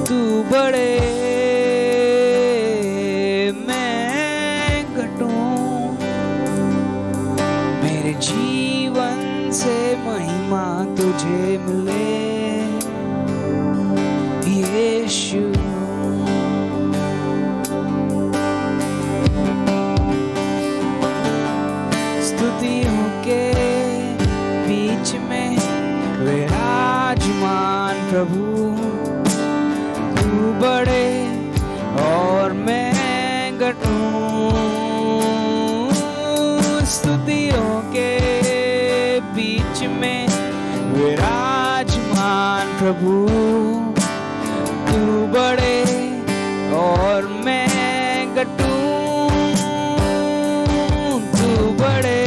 C: तू बड़े जीवन से महिमा तुझे मिले यीशु। स्तुतियों के बीच में विराजमान प्रभु, तू बड़े और मैं घटूं। स्तुतियों के बीच में विराजमान प्रभु, तू बड़े और मैं घटूं। तू बड़े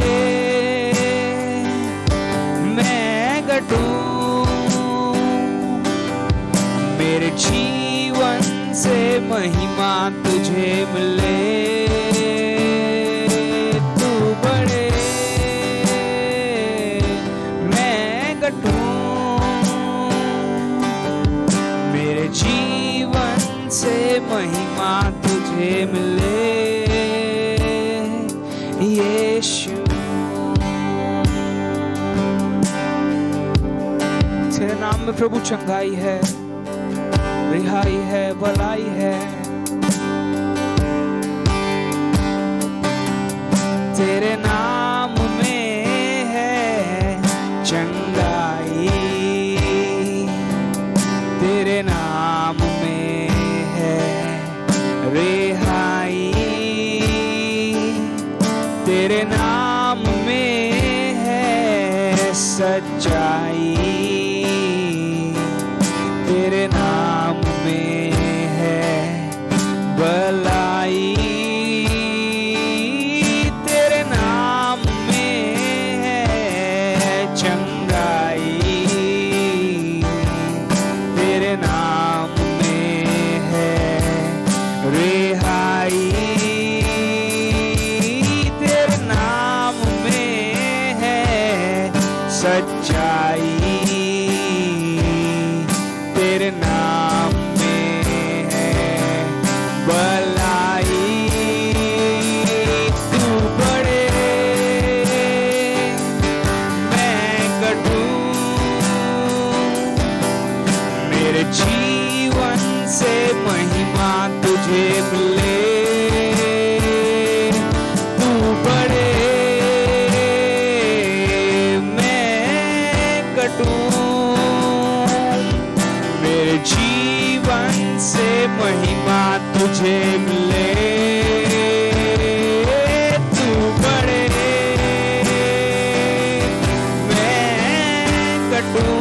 C: मैं घटूं। मेरे जीवन से महिमा तुझे मिले। मेरे जीवन से महिमा तुझे मिले यीशु। तेरे नाम में प्रभु चंगाई है, रिहाई है, भलाई है। तेरे नाम में है चंगाई, तेरे नाम में है रिहाई, तेरे नाम में है सच्चाई, तेरे नाम में है भलाई, तेरे नाम में है चंगाई, तेरे नाम में है रिहाई। महिमा तुझे मिले, तू बड़े मैं कटूं,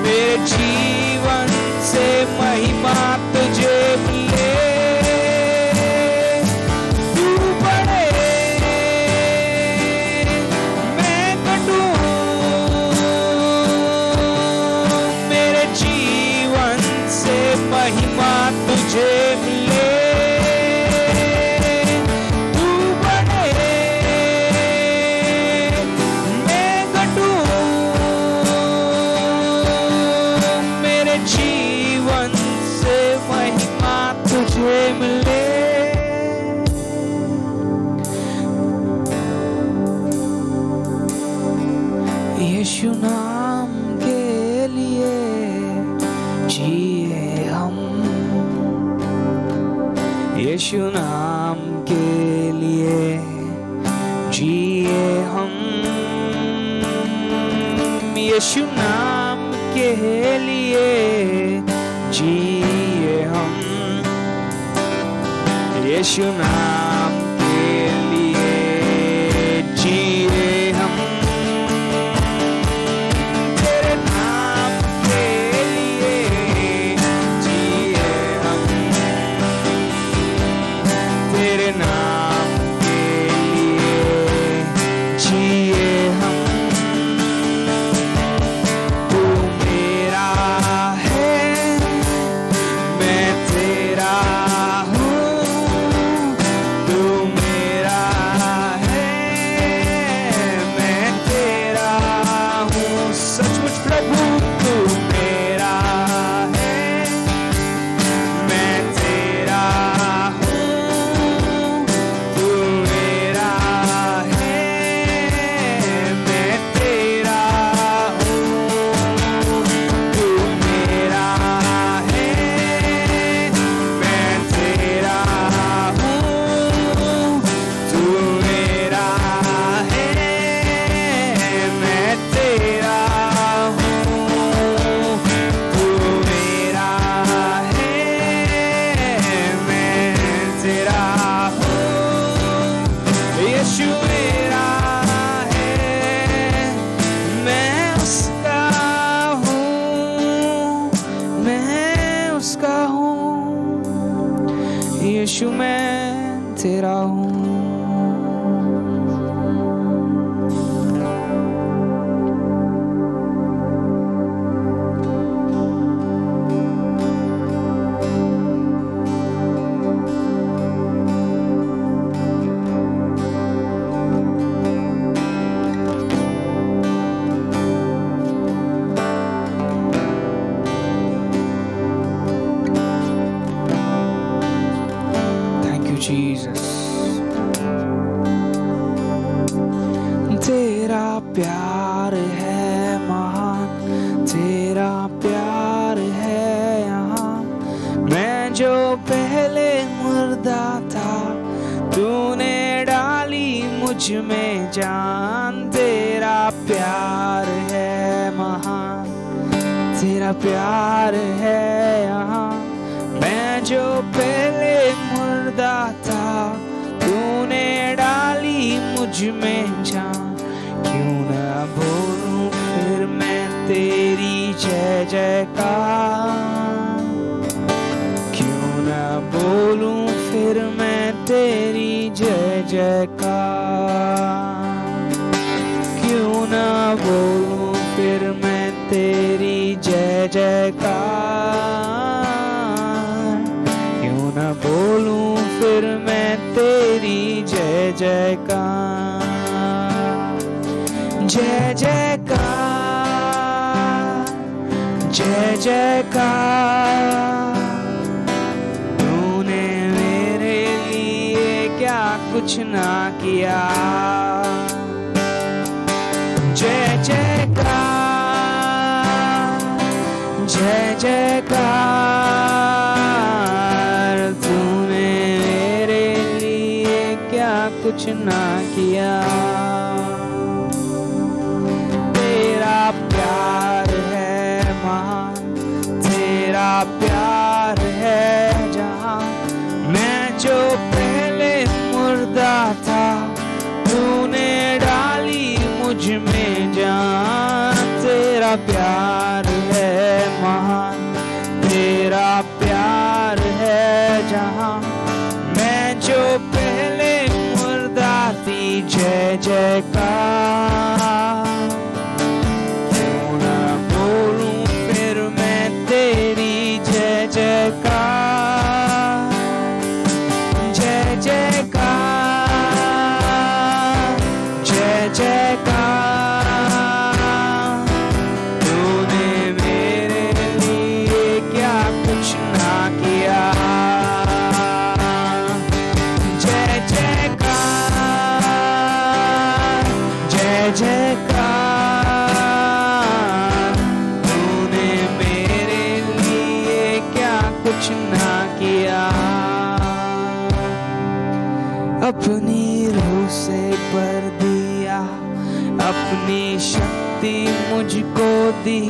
C: मेरे जीवन से महिमा तुझे मिले, तू बड़े मैं कटूं, मेरे जीवन से महिमा तुझे मिले, तू बड़े मैं कटूं, मेरे जीवन से महिमा तुझे मिले। यीशु नाम के लिए जिए हम, यीशु नाम के लिए जिए हम, यीशु नाम के लिए जिए हम, यीशु नाम के लिए जिए हम, तेरे नाम के लिए जिए हम, तेरे नाम के लिए जिए हम, तू मेरा है मैं तेरा हूँ, तू मेरा है मैं तेरा हूँ, सचमुच प्रभु तू मेरा है मैं तेरा हूँ, तू मेरा है मैं तेरा हूँ, तू मेरा है मैं तेरा हूँ, तू मेरा है मैं तेरा हूँ, तू मेरा है मैं तेरा हूँ, यीशु मेरा है मैं उसका हूँ, मैं उसका हूँ, यीशु मैं तेरा हूँ। Thank you, Jesus. तेरा प्यार है महान, तेरा प्यार है यहाँ, मैं जो पहले मुर्दा था तूने डाली मुझ में जान, तेरा प्यार है महान, तेरा प्यार है यहाँ, मैं जो पहले मुर्दा था तूने डाली मुझ में जान, क्यों ना बोलूं फिर मैं तेरी जय जयकार, क्यों ना बोलूं फिर मैं तेरी जय जयकार, क्यों ना बोलूं फिर मैं तेरी जय जयकार, क्यों ना बोलूं फिर मैं तेरी जय जयकार, जय जयकार, जय जयकार, तूने मेरे लिए क्या कुछ ना किया, जय जयकार, जय जयकार, तूने मेरे लिए क्या कुछ ना किया, तेरा प्यार है महान, तेरा प्यार प्यार है महान, तेरा प्यार है जहां। मैं जो पहले मुर्दा थी, जय जयकार। क्यों ना बोलूं फिर मैं तेरी जय जयकार, जय जयकार, जय जयकार। तूने मेरे लिए क्या कुछ ना किया, जय जयकार, जय जयकार। तूने मेरे लिए क्या कुछ ना किया। अपनी रूह से भर दिया, अपनी शक्ति मुझको दी,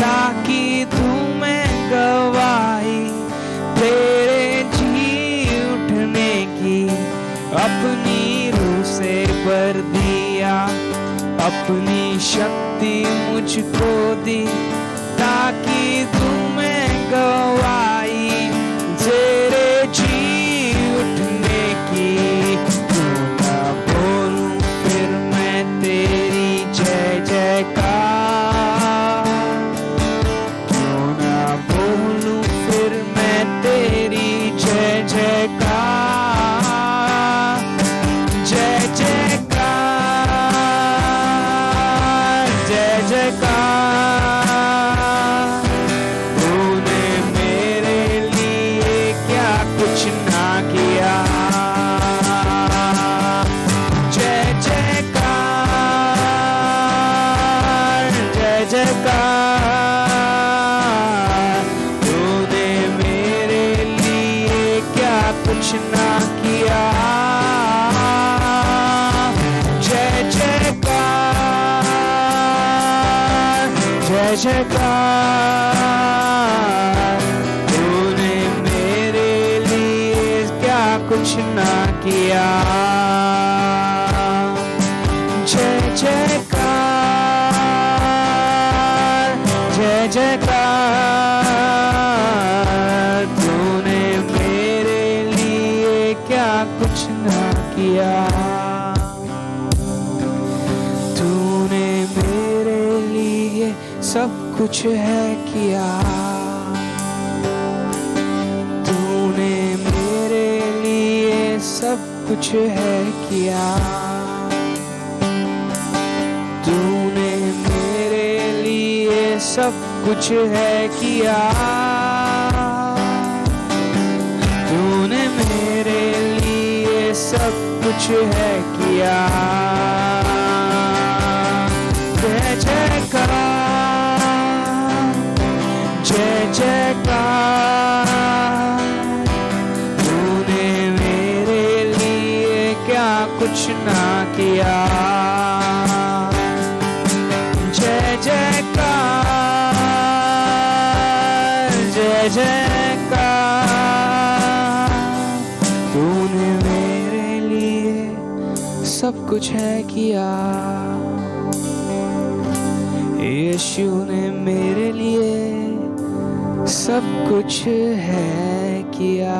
C: ताकि तुम्हें गवाही तेरे जी उठने की। अपनी रूह से भर दिया, अपनी शक्ति मुझको दी, ताकि तुम्हें गवाही तेरे जी उठने की। क्यों ना बोलूं फिर मैं तेरी जय जयकार, क्यों ना बोलूं फिर मैं तेरी जय जयकार, जय जयकार, जय जयकार। तूने मेरे लिए क्या कुछ ना किया, जय जयकार, जय जयकार। तूने मेरे लिए क्या कुछ ना किया, जय जयकार, जय जयकार। तूने मेरे लिए क्या कुछ ना किया, जय जयकार, जय जयकार। तूने मेरे लिए क्या कुछ ना किया, तूने मेरे लिए सब कुछ है किया। तूने मेरे लिए सब कुछ है किया। तूने मेरे लिए सब कुछ है किया। तूने मेरे लिए सब कुछ है किया। जय जयकार, जय जयकार। तूने मेरे लिए क्या कुछ ना किया, जय जयकार, जय जयकार। तूने मेरे लिए सब कुछ है किया। यीशु ने मेरे लिए सब कुछ है किया।